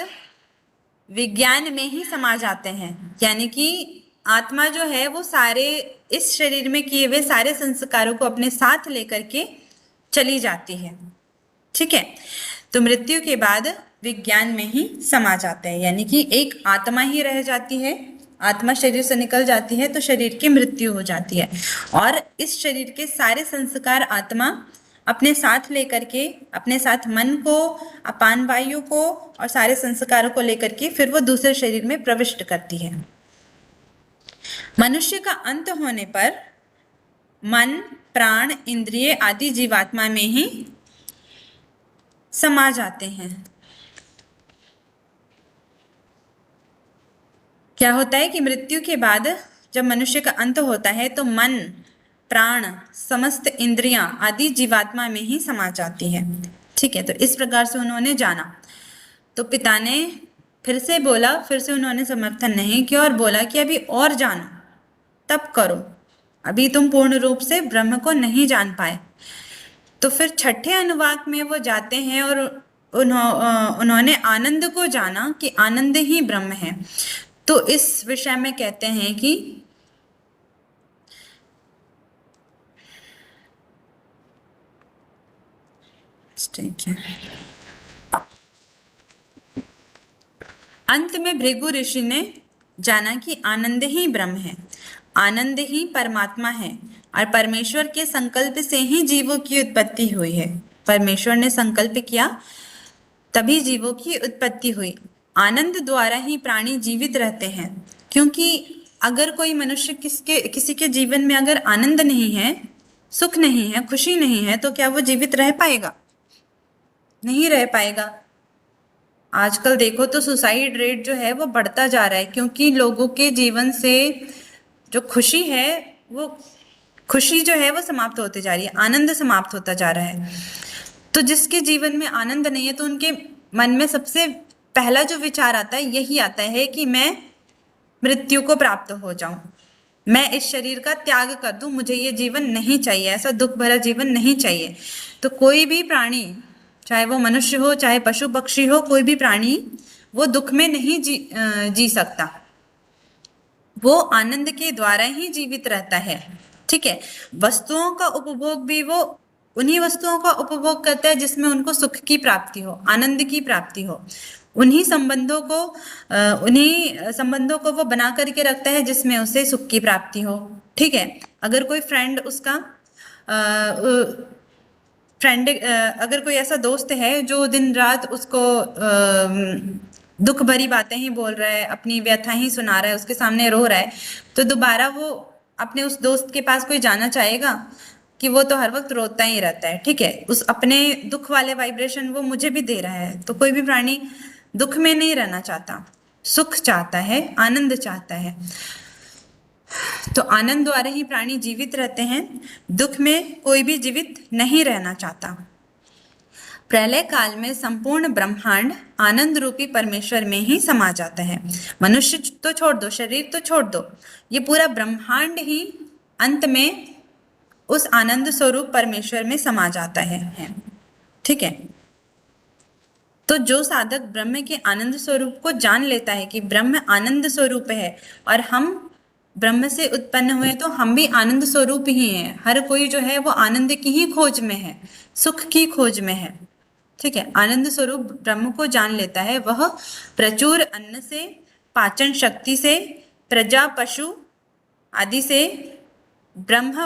विज्ञान में ही समा जाते हैं, यानी कि आत्मा जो है वो सारे इस शरीर में किए हुए सारे संस्कारों को अपने साथ लेकर के चली जाती है, ठीक है। तो मृत्यु के बाद विज्ञान में ही समा जाते हैं, यानी कि एक आत्मा ही रह जाती है। आत्मा शरीर से निकल जाती है तो शरीर की मृत्यु हो जाती है, और इस शरीर के सारे संस्कार आत्मा अपने साथ लेकर के, अपने साथ मन को, अपान वायु को और सारे संस्कारों को लेकर के फिर वो दूसरे शरीर में प्रविष्ट करती है। मनुष्य का अंत होने पर मन, प्राण, इंद्रिय आदि जीवात्मा में ही समा जाते हैं। क्या होता है कि मृत्यु के बाद जब मनुष्य का अंत होता है तो मन, प्राण, समस्त इंद्रियां आदि जीवात्मा में ही समा जाती है, ठीक है। तो इस प्रकार से उन्होंने जाना। तो पिता ने फिर से बोला, फिर से उन्होंने समर्थन नहीं किया और बोला कि अभी और जानो, तब करो, अभी तुम पूर्ण रूप से ब्रह्म को नहीं जान पाए। तो फिर 6ठे अनुवाक में वो जाते हैं और उन्होंने आनंद को जाना कि आनंद ही ब्रह्म है। तो इस विषय में कहते हैं कि अंत में भृगु ऋषि ने जाना कि आनंद ही ब्रह्म है, आनंद ही परमात्मा है, और परमेश्वर के संकल्प से ही जीवों की उत्पत्ति हुई है। परमेश्वर ने संकल्प किया तभी जीवों की उत्पत्ति हुई। आनंद द्वारा ही प्राणी जीवित रहते हैं, क्योंकि अगर कोई मनुष्य किसी के जीवन में अगर आनंद नहीं है, सुख नहीं है, खुशी नहीं है, तो क्या वो जीवित रह पाएगा? नहीं रह पाएगा। आजकल देखो तो सुसाइड रेट जो है वो बढ़ता जा रहा है, क्योंकि लोगों के जीवन से जो खुशी है वो खुशी जो है वो समाप्त होती जा रही है, आनंद समाप्त होता जा रहा है। तो जिसके जीवन में आनंद नहीं है तो उनके मन में सबसे पहला जो विचार आता है यही आता है कि मैं मृत्यु को प्राप्त हो जाऊं, मैं इस शरीर का त्याग कर दूं, मुझे ये जीवन नहीं चाहिए, ऐसा दुख भरा जीवन नहीं चाहिए। तो कोई भी प्राणी, चाहे वो मनुष्य हो चाहे पशु पक्षी हो, कोई भी प्राणी वो दुख में नहीं जी सकता, वो आनंद के द्वारा ही जीवित रहता है। ठीक है, वस्तुओं का उपभोग भी वो उन्हीं वस्तुओं का उपभोग करता है जिसमें उनको सुख की प्राप्ति हो, आनंद की प्राप्ति हो। उन्हीं संबंधों को वो बना करके रखता है जिसमें उसे सुख की प्राप्ति हो। ठीक है, अगर कोई फ्रेंड उसका अगर कोई ऐसा दोस्त है जो दिन रात उसको दुख भरी बातें ही बोल रहा है, अपनी व्यथा ही सुना रहा है, उसके सामने रो रहा है, तो दोबारा वो अपने उस दोस्त के पास कोई जाना चाहेगा कि वो तो हर वक्त रोता ही रहता है। ठीक है, उस अपने दुख वाले वाइब्रेशन वो मुझे भी दे रहा है। तो कोई भी प्राणी दुख में नहीं रहना चाहता, सुख चाहता है, आनंद चाहता है। तो आनंद द्वारा ही प्राणी जीवित रहते हैं, दुख में कोई भी जीवित नहीं रहना चाहता। प्रलय काल में संपूर्ण ब्रह्मांड आनंद रूपी परमेश्वर में ही समा जाता है। मनुष्य तो छोड़ दो, शरीर तो छोड़ दो, ये पूरा ब्रह्मांड ही अंत में उस आनंद स्वरूप परमेश्वर में समा जाता है। ठीक है, तो जो साधक ब्रह्म के आनंद स्वरूप को जान लेता है कि ब्रह्म आनंद स्वरूप है और हम ब्रह्म से उत्पन्न हुए, तो हम भी आनंद स्वरूप ही हैं। हर कोई जो है वो आनंद की ही खोज में है, सुख की खोज में है। ठीक है, आनंद स्वरूप ब्रह्म को जान लेता है, वह प्रचुर अन्न से, पाचन शक्ति से, प्रजा पशु आदि से ब्रह्म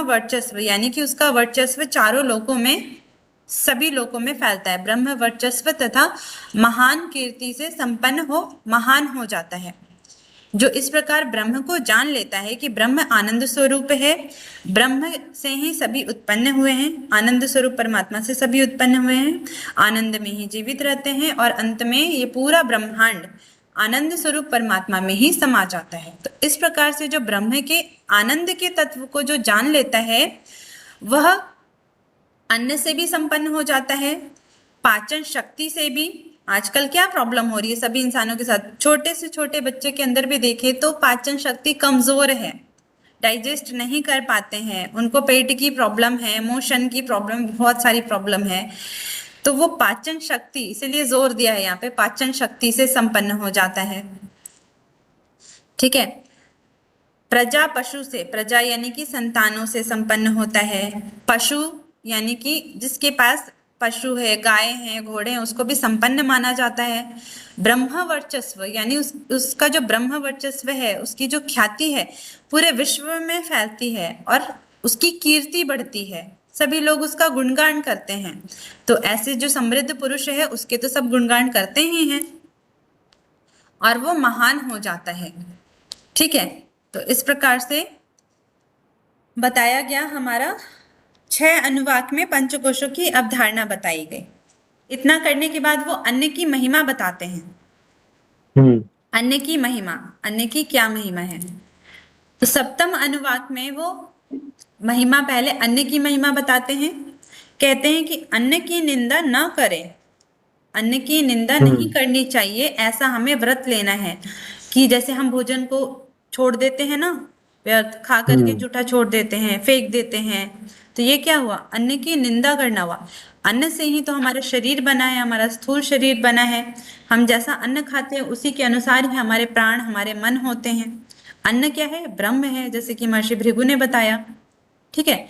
वर्चस्व यानी कि उसका वर्चस्व चारों लोकों में, सभी लोकों में फैलता है। ब्रह्म वर्चस्व तथा महान कीर्ति से संपन्न हो, महान हो जाता है। जो इस प्रकार ब्रह्म को जान लेता है कि ब्रह्म आनंद स्वरूप है, ब्रह्म से ही सभी उत्पन्न हुए हैं, आनंद स्वरूप परमात्मा से सभी उत्पन्न हुए हैं, आनंद में ही जीवित रहते हैं और अंत में ये पूरा ब्रह्मांड आनंद स्वरूप परमात्मा में ही समा जाता है। तो इस प्रकार से जो ब्रह्म के आनंद के तत्व को जो जान लेता है, वह अन्न से भी संपन्न हो जाता है, पाचन शक्ति से भी। आजकल क्या प्रॉब्लम हो रही है सभी इंसानों के साथ, छोटे से छोटे बच्चे के अंदर भी देखें तो पाचन शक्ति कमजोर है, डाइजेस्ट नहीं कर पाते हैं, उनको पेट की प्रॉब्लम है, मोशन की प्रॉब्लम, बहुत सारी प्रॉब्लम है। तो वो पाचन शक्ति, इसीलिए जोर दिया है यहाँ पे, पाचन शक्ति से संपन्न हो जाता है। ठीक है, प्रजा पशु से, प्रजा यानी कि संतानों से संपन्न होता है, पशु यानी कि जिसके पास पशु है, गाय है, घोड़े हैं, उसको भी संपन्न माना जाता है। ब्रह्म वर्चस्व यानी उसका जो ब्रह्म वर्चस्व है, उसकी जो ख्याति है पूरे विश्व में फैलती है और उसकी कीर्ति बढ़ती है, सभी लोग उसका गुणगान करते हैं। तो ऐसे जो समृद्ध पुरुष है उसके तो सब गुणगान करते ही हैं और वो महान हो जाता है। ठीक है, तो इस प्रकार से बताया गया हमारा 6 अनुवाक में पंचकोशों की अवधारणा बताई गई। इतना करने के बाद वो अन्न की महिमा बताते हैं। अन्न की महिमा, अन्न की क्या महिमा है? तो सप्तम अनुवाक में वो महिमा, पहले अन्न की महिमा बताते हैं। कहते हैं कि अन्न की निंदा न करें, अन्न की निंदा नहीं करनी चाहिए, ऐसा हमें व्रत लेना है। कि जैसे हम भोजन को छोड़ देते हैं ना, व्यर्थ खा करके जूठा छोड़ देते हैं, फेंक देते हैं, तो ये क्या हुआ? अन्न की निंदा करना हुआ। अन्न से ही तो हमारा शरीर बना है, हमारा स्थूल शरीर बना है। हम जैसा अन्न खाते हैं उसी के अनुसार ही हमारे प्राण, हमारे मन होते हैं। अन्न क्या है? ब्रह्म है, जैसे कि महर्षि भृगु ने बताया। ठीक है,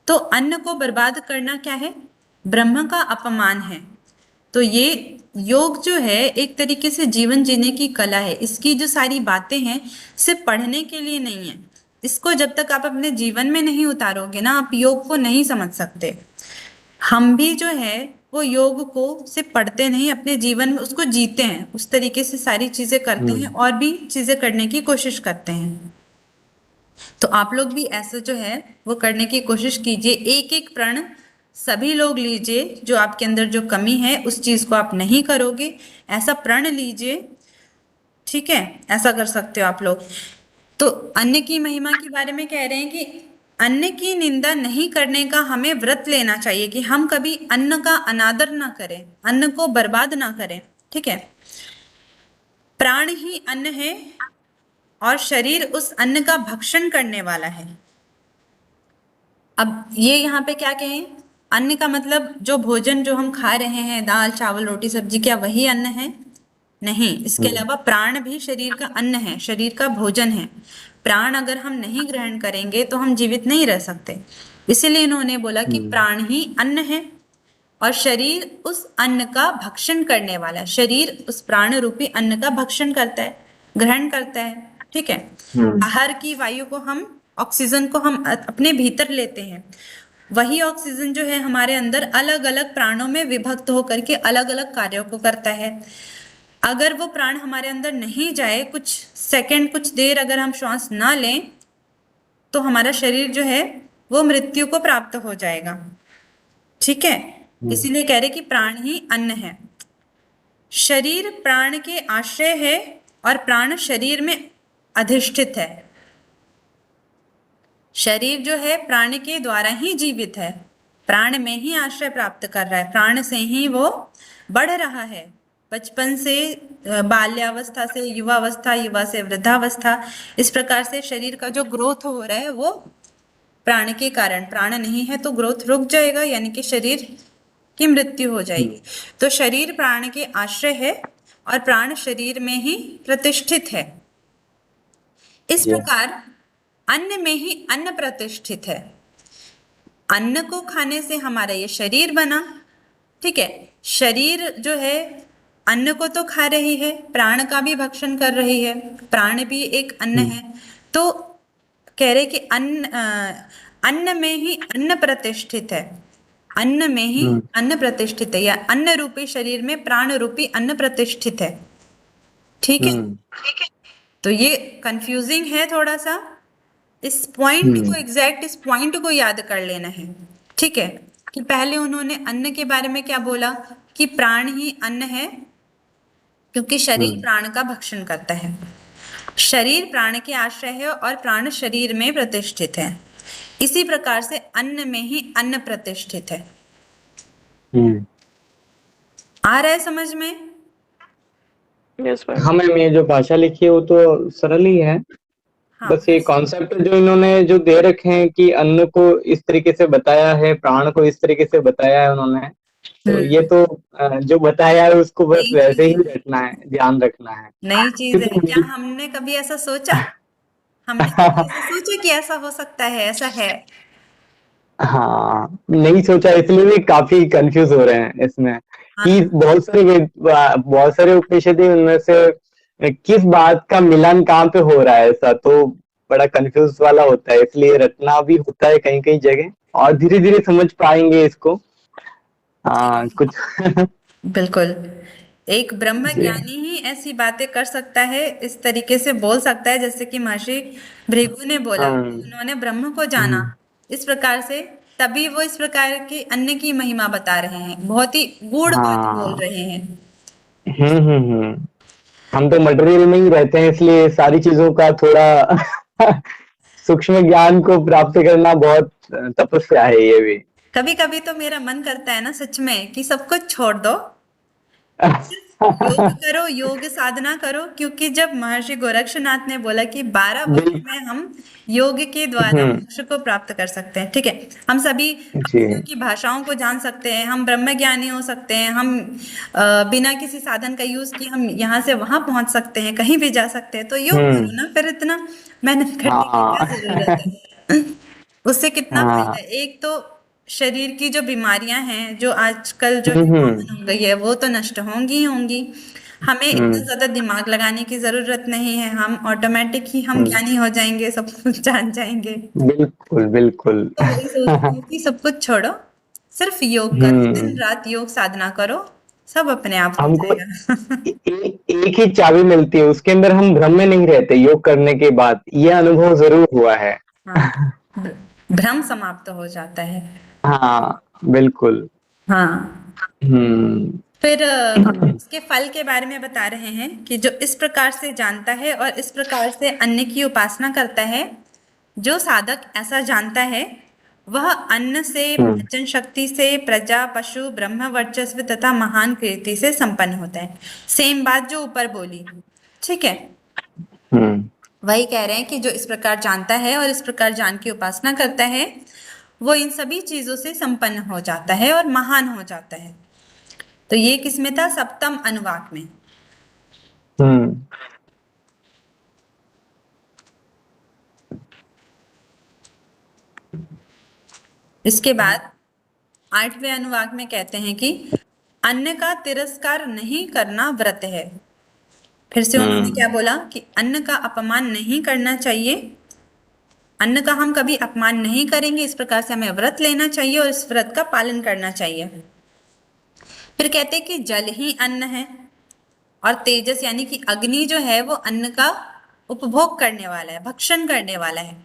तो अन्न को बर्बाद करना क्या है? ब्रह्म का अपमान है। तो ये योग जो है एक तरीके से जीवन जीने की कला है। इसकी जो सारी बातें हैं सिर्फ पढ़ने के लिए नहीं है। इसको जब तक आप अपने जीवन में नहीं उतारोगे ना, आप योग को नहीं समझ सकते। हम भी जो है वो योग को सिर्फ पढ़ते नहीं, अपने जीवन में उसको जीते हैं, उस तरीके से सारी चीजें करते हैं और भी चीजें करने की कोशिश करते हैं। तो आप लोग भी ऐसा जो है वो करने की कोशिश कीजिए। एक एक प्रण सभी लोग लीजिए, जो आपके अंदर जो कमी है उस चीज को आप नहीं करोगे, ऐसा प्रण लीजिए। ठीक है, ऐसा कर सकते हो आप लोग। तो अन्न की महिमा के बारे में कह रहे हैं कि अन्न की निंदा नहीं करने का हमें व्रत लेना चाहिए, कि हम कभी अन्न का अनादर ना करें, अन्न को बर्बाद ना करें। ठीक है, प्राण ही अन्न है और शरीर उस अन्न का भक्षण करने वाला है। अब ये यहाँ पे क्या कहें, अन्न का मतलब जो भोजन जो हम खा रहे हैं, दाल चावल रोटी सब्जी, क्या वही अन्न है? नहीं, इसके अलावा प्राण भी शरीर का अन्न है, शरीर का भोजन है। प्राण अगर हम नहीं ग्रहण करेंगे तो हम जीवित नहीं रह सकते। इसीलिए इन्होंने बोला कि प्राण ही अन्न है और शरीर उस अन्न का भक्षण करने वाला है। शरीर उस प्राण रूपी अन्न का भक्षण करता है, ग्रहण करता है। ठीक है, बाहर की वायु को हम, ऑक्सीजन को हम अपने भीतर लेते हैं। वही ऑक्सीजन जो है हमारे अंदर अलग अलग प्राणों में विभक्त होकर के अलग अलग कार्यों को करता है। अगर वो प्राण हमारे अंदर नहीं जाए, कुछ सेकंड, कुछ देर अगर हम श्वास ना लें, तो हमारा शरीर जो है वो मृत्यु को प्राप्त हो जाएगा। ठीक है, इसीलिए कह रहे कि प्राण ही अन्न है। शरीर प्राण के आश्रय है और प्राण शरीर में अधिष्ठित है। शरीर जो है प्राण के द्वारा ही जीवित है, प्राण में ही आश्रय प्राप्त कर रहा है, प्राण से ही वो बढ़ रहा है। बचपन से, बाल्यावस्था से युवावस्था, युवा से वृद्धावस्था, इस प्रकार से शरीर का जो ग्रोथ हो रहा है वो प्राण के कारण। प्राण नहीं है तो ग्रोथ रुक जाएगा, यानी कि शरीर की मृत्यु हो जाएगी। तो शरीर प्राण के आश्रय है और प्राण शरीर में ही प्रतिष्ठित है। इस प्रकार अन्न में ही अन्न प्रतिष्ठित है। अन्न को खाने से हमारा ये शरीर बना। ठीक है, शरीर जो है अन्न को तो खा रही है, प्राण का भी भक्षण कर रही है, प्राण भी एक अन्न है। तो कह रहे कि अन्न में ही अन्न प्रतिष्ठित है, अन्न में ही अन्न प्रतिष्ठित है, या अन्न रूपी शरीर में प्राण रूपी अन्न प्रतिष्ठित है। ठीक है, तो ये कंफ्यूजिंग है थोड़ा सा। इस पॉइंट को, एग्जैक्ट इस पॉइंट को याद कर लेना है। ठीक है, कि पहले उन्होंने अन्न के बारे में क्या बोला कि प्राण ही अन्न है, क्योंकि शरीर प्राण का भक्षण करता है। शरीर प्राण के आश्रय है और प्राण शरीर में प्रतिष्ठित है। इसी प्रकार से अन्न में ही अन्न प्रतिष्ठित है। आ रहा है समझ में? Yes ma'am. हाँ मैम, ये जो भाषा लिखी है वो तो सरल ही है। हाँ, बस ये कॉन्सेप्ट जो इन्होंने जो दे रखे हैं कि अन्न को इस तरीके से बताया है, प्राण को इस तरीके से बताया है उन्होंने, तो ये तो जो बताया है उसको बस नई वैसे ही चीज है, रखना है, ध्यान रखना है। नई चीज है। क्या क्योंकि हमने कभी ऐसा सोचा? हमने कभी ऐसा सोचा कि ऐसा हो सकता है, ऐसा है? हाँ, नहीं सोचा, इसलिए भी काफी कंफ्यूज हो रहे हैं इसमें कि हाँ, बहुत सारे उपनिषद हैं, उनमें से किस बात का मिलन कहाँ पे हो रहा है, ऐसा तो बड़ा कंफ्यूज वाला होता है। इसलिए रटना भी होता है कहीं कहीं जगह, और धीरे धीरे समझ पाएंगे इसको। कुछ बिल्कुल। एक ब्रह्म जी। ज्ञानी ही ऐसी बातें कर सकता है, इस तरीके से बोल सकता है, जैसे कि महर्षि भृगु ने बोला, उन्होंने ब्रह्म को जाना इस प्रकार से, तभी वो इस प्रकार की अन्न की महिमा बता रहे हैं, बहुत ही गूढ़ बात बोल हाँ। रहे हैं। हम्म। हम तो मटेरियल में ही रहते हैं, इसलिए सारी चीजों का थोड़ा सूक्ष्म ज्ञान को प्राप्त करना बहुत तपस्या है ये भी। कभी कभी तो मेरा मन करता है ना सच में कि सब कुछ छोड़ दो, योग करो, योग साधना करो। क्योंकि जब महर्षि गोरक्षनाथ ने बोला कि 12 वर्ष बिल- में हम योग के द्वारा मोक्ष को प्राप्त कर सकते हैं। ठीक है, हम सभी जी। की भाषाओं को जान सकते हैं, हम ब्रह्म ज्ञानी हो सकते हैं, हम बिना किसी साधन का यूज किए हम यहाँ से वहां पहुंच सकते हैं, कहीं भी जा सकते हैं। तो योग करो ना, फिर इतना मेहनत करने की क्या हाँ। जरूरत है? उससे कितना फायदा हाँ। है। एक तो शरीर की जो बीमारियां हैं, जो आजकल जो हम्म। कॉमन हो गई है, वो तो नष्ट होंगी ही होंगी। हमें इतना ज्यादा दिमाग लगाने की जरूरत नहीं है, हम ऑटोमेटिक ही हम ज्ञानी हो जाएंगे, सब कुछ जान जाएंगे। बिल्कुल बिल्कुल। तो वही सोचती हूँ कि सब कुछ छोड़ो, सिर्फ योग करो, दिन रात योग साधना करो, सब अपने आप हो हमको जाएगा। एक ही चाबी मिलती है, उसके अंदर हम भ्रम में नहीं रहते योग करने के बाद, ये अनुभव जरूर हुआ है। हाँ, भ्रम समाप्त हो जाता है। हाँ बिल्कुल। हाँ, हम्म। फिर इसके फल के बारे में बता रहे हैं कि जो इस प्रकार से जानता है और इस प्रकार से अन्न की उपासना करता है, जो साधक ऐसा जानता है वह अन्न से, पाचन शक्ति से, प्रजा, पशु, ब्रह्म वर्चस्व तथा महान कीर्ति से संपन्न होता है। सेम बात जो ऊपर बोली, ठीक है, वही कह रहे हैं कि जो इस प्रकार जानता है और इस प्रकार जान की उपासना करता है वो इन सभी चीजों से संपन्न हो जाता है और महान हो जाता है। तो ये किसमें था? सप्तम अनुवाक में। इसके बाद 8वें अनुवाक में कहते हैं कि अन्न का तिरस्कार नहीं करना व्रत है। फिर से उन्होंने क्या बोला कि अन्न का अपमान नहीं करना चाहिए, अन्न का हम कभी अपमान नहीं करेंगे, इस प्रकार से हमें व्रत लेना चाहिए और इस व्रत का पालन करना चाहिए। फिर कहते हैं कि जल ही अन्न है और तेजस यानी कि अग्नि जो है वो अन्न का उपभोग करने वाला है, भक्षण करने वाला है,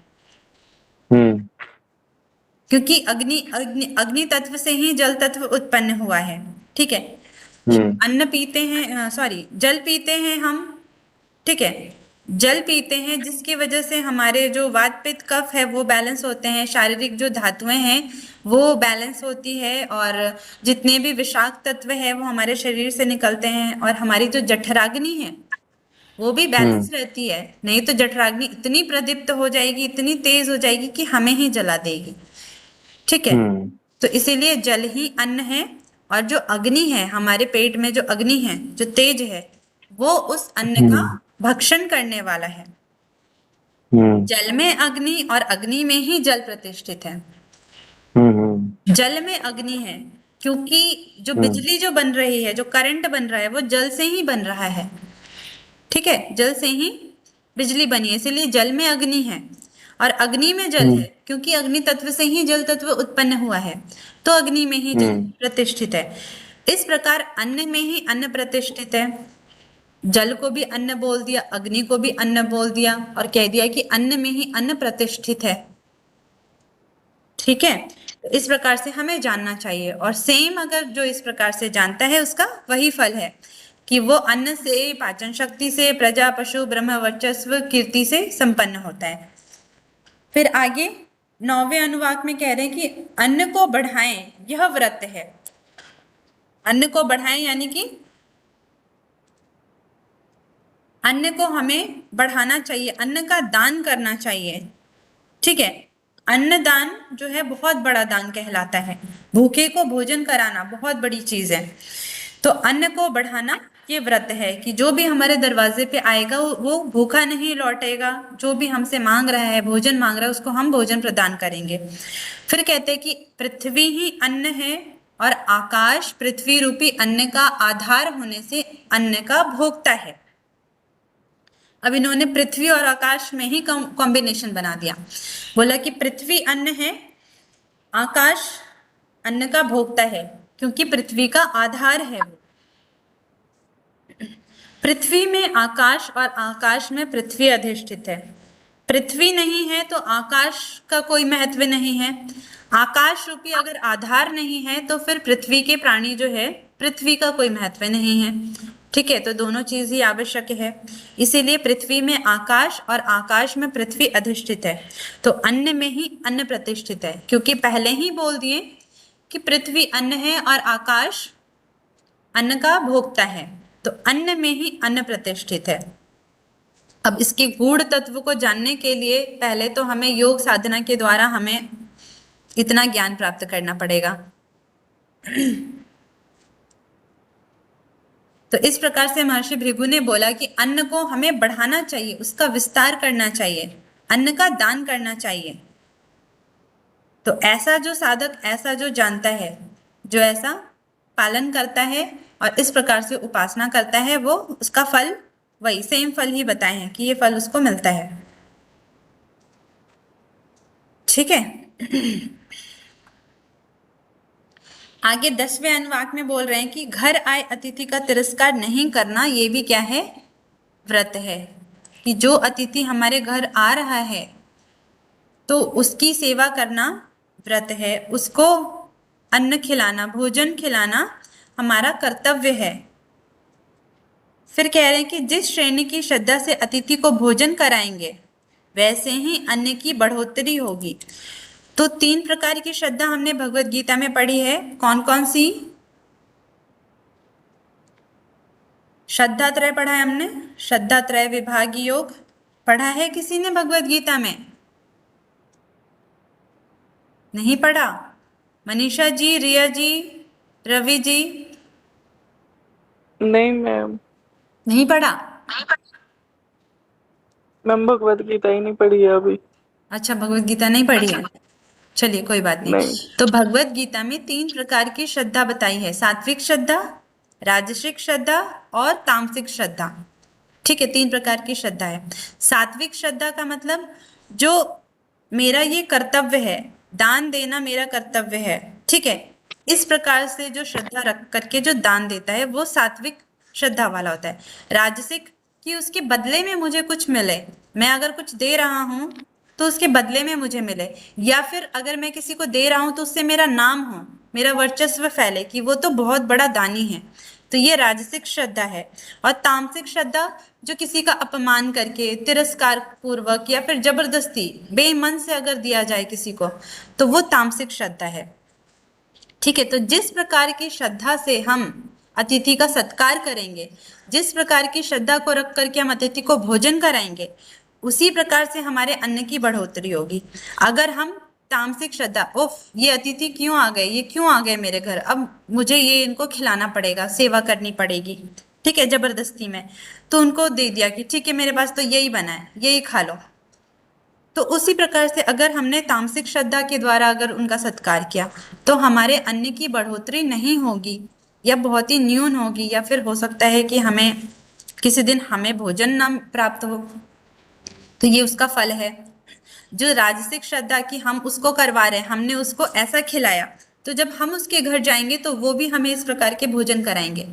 क्योंकि अग्नि अग्नि अग्नि तत्व से ही जल तत्व उत्पन्न हुआ है। ठीक है, अन्न पीते हैं, सॉरी, जल पीते हैं हम, ठीक है, जल पीते हैं जिसकी वजह से हमारे जो वात पित्त कफ है वो बैलेंस होते हैं, शारीरिक जो धातुएं हैं वो बैलेंस होती है और जितने भी विषाक्त तत्व है वो हमारे शरीर से निकलते हैं और हमारी जो जठराग्नि है वो भी बैलेंस रहती है। नहीं तो जठराग्नि इतनी प्रदीप्त हो जाएगी, इतनी तेज हो जाएगी कि हमें ही जला देगी। ठीक है, तो इसीलिए जल ही अन्न है और जो अग्नि है, हमारे पेट में जो अग्नि है, जो तेज है, वो उस अन्न का भक्षण करने वाला है। जल में अग्नि और अग्नि में ही जल प्रतिष्ठित है। जल में अग्नि है क्योंकि जो बिजली जो बन रही है, जो करंट बन रहा है वो जल से ही बन रहा है। ठीक है, जल से ही बिजली बनी है, इसीलिए जल में अग्नि है और अग्नि में जल है क्योंकि अग्नि तत्व से ही जल तत्व उत्पन्न हुआ है, तो अग्नि में ही जल प्रतिष्ठित है। इस प्रकार अन्न में ही अन्न प्रतिष्ठित है। जल को भी अन्न बोल दिया, अग्नि को भी अन्न बोल दिया और कह दिया कि अन्न में ही अन्न प्रतिष्ठित है। ठीक है, तो इस प्रकार से हमें जानना चाहिए और सेम अगर जो इस प्रकार से जानता है उसका वही फल है कि वो अन्न से, पाचन शक्ति से, प्रजा, पशु, ब्रह्म वर्चस्व, कीर्ति से संपन्न होता है। फिर आगे 9वें अनुवाक में कह रहे हैं कि अन्न को बढ़ाएं, यह व्रत है। अन्न को बढ़ाएं यानी कि अन्न को हमें बढ़ाना चाहिए, अन्न का दान करना चाहिए। ठीक है, अन्नदान जो है बहुत बड़ा दान कहलाता है। भूखे को भोजन कराना बहुत बड़ी चीज है। तो अन्न को बढ़ाना ये व्रत है कि जो भी हमारे दरवाजे पे आएगा वो भूखा नहीं लौटेगा, जो भी हमसे मांग रहा है, भोजन मांग रहा है, उसको हम भोजन प्रदान करेंगे। फिर कहते हैं कि पृथ्वी ही अन्न है और आकाश पृथ्वी रूपी अन्न का आधार होने से अन्न का भोक्ता है। अब इन्होंने पृथ्वी और आकाश में ही कॉम्बिनेशन बना दिया, बोला कि पृथ्वी अन्न है, आकाश अन्न का भोक्ता है क्योंकि पृथ्वी का आधार है वो। पृथ्वी में आकाश और आकाश में पृथ्वी अधिष्ठित है। पृथ्वी नहीं है तो आकाश का कोई महत्व नहीं है। आकाश रूपी अगर आधार नहीं है तो फिर पृथ्वी के प्राणी जो है, पृथ्वी का कोई महत्व नहीं है। ठीक है, तो दोनों चीज ही आवश्यक है, इसीलिए पृथ्वी में आकाश और आकाश में पृथ्वी अधिष्ठित है। तो अन्न में ही अन्न प्रतिष्ठित है क्योंकि पहले ही बोल दिए कि पृथ्वी अन्न है और आकाश अन्न का भोक्ता है, तो अन्न में ही अन्न प्रतिष्ठित है। अब इसके गूढ़ तत्व को जानने के लिए पहले तो हमें योग साधना के द्वारा हमें इतना ज्ञान प्राप्त करना पड़ेगा। तो इस प्रकार से महर्षि भृगु ने बोला कि अन्न को हमें बढ़ाना चाहिए, उसका विस्तार करना चाहिए, अन्न का दान करना चाहिए। तो ऐसा जो साधक, ऐसा जो जानता है, जो ऐसा पालन करता है और इस प्रकार से उपासना करता है, वो उसका फल वही सेम फल ही बताए हैं कि ये फल उसको मिलता है। ठीक है, आगे 10वें अनुवाक में बोल रहे हैं कि घर आए अतिथि का तिरस्कार नहीं करना, ये भी क्या है? व्रत है। कि जो अतिथि हमारे घर आ रहा है तो उसकी सेवा करना व्रत है, उसको अन्न खिलाना, भोजन खिलाना हमारा कर्तव्य है। फिर कह रहे हैं कि जिस श्रेणी की श्रद्धा से अतिथि को भोजन कराएंगे वैसे ही अन्न की बढ़ोतरी होगी। तो 3 प्रकार की श्रद्धा हमने भगवत गीता में पढ़ी है। कौन कौन सी? श्रद्धा त्रय पढ़ा है हमने, श्रद्धा त्रय विभाग योग पढ़ा है किसी ने भगवत गीता में? नहीं पढ़ा? मनीषा जी, रिया जी, रवि जी, नहीं मैम, नहीं पढ़ा? मैम भगवत गीता ही नहीं पढ़ी है अभी। अच्छा, भगवत गीता नहीं पढ़ी है, चलिए कोई बात नहीं। नहीं। तो भगवत गीता में 3 प्रकार की श्रद्धा बताई है, सात्विक श्रद्धा, राजसिक श्रद्धा और तामसिक श्रद्धा। ठीक है, 3 प्रकार की श्रद्धा है। सात्विक श्रद्धा का मतलब जो मेरा ये कर्तव्य है, दान देना मेरा कर्तव्य है, ठीक है, इस प्रकार से जो श्रद्धा रख करके जो दान देता है वो सात्विक श्रद्धा वाला होता है। राजसिक कि उसके बदले में मुझे कुछ मिले, मैं अगर कुछ दे रहा हूं तो उसके बदले में मुझे मिले, या फिर अगर मैं किसी को दे रहा हूं तो उससे मेरा नाम हो, मेरा वर्चस्व फैले कि वो तो बहुत बड़ा दानी है, तो ये राजसिक श्रद्धा है। और तामसिक श्रद्धा जो किसी का अपमान करके, तिरस्कार पूर्वक या फिर जबरदस्ती बेमन से अगर दिया जाए किसी को, तो वो तामसिक श्रद्धा है। ठीक है, तो जिस प्रकार की श्रद्धा से हम अतिथि का सत्कार करेंगे, जिस प्रकार की श्रद्धा को रख करके हम अतिथि को भोजन कराएंगे, उसी प्रकार से हमारे अन्न की बढ़ोतरी होगी। अगर हम तामसिक श्रद्धा, ओफ ये अतिथि क्यों आ गए, ये क्यों आ गए मेरे घर, अब मुझे ये इनको खिलाना पड़ेगा, सेवा करनी पड़ेगी, ठीक है, जबरदस्ती में, तो उनको दे दिया कि ठीक है मेरे पास तो यही बना है, यही खा लो। तो उसी प्रकार से अगर हमने तामसिक श्रद्धा के द्वारा अगर उनका सत्कार किया तो हमारे अन्न की बढ़ोतरी नहीं होगी या बहुत ही न्यून होगी, या फिर हो सकता है कि हमें किसी दिन हमें भोजन ना प्राप्त हो, तो ये उसका फल है। जो राजसिक श्रद्धा की हम उसको करवा रहे हैं, हमने उसको ऐसा खिलाया, तो जब हम उसके घर जाएंगे तो वो भी हमें इस प्रकार के भोजन कराएंगे,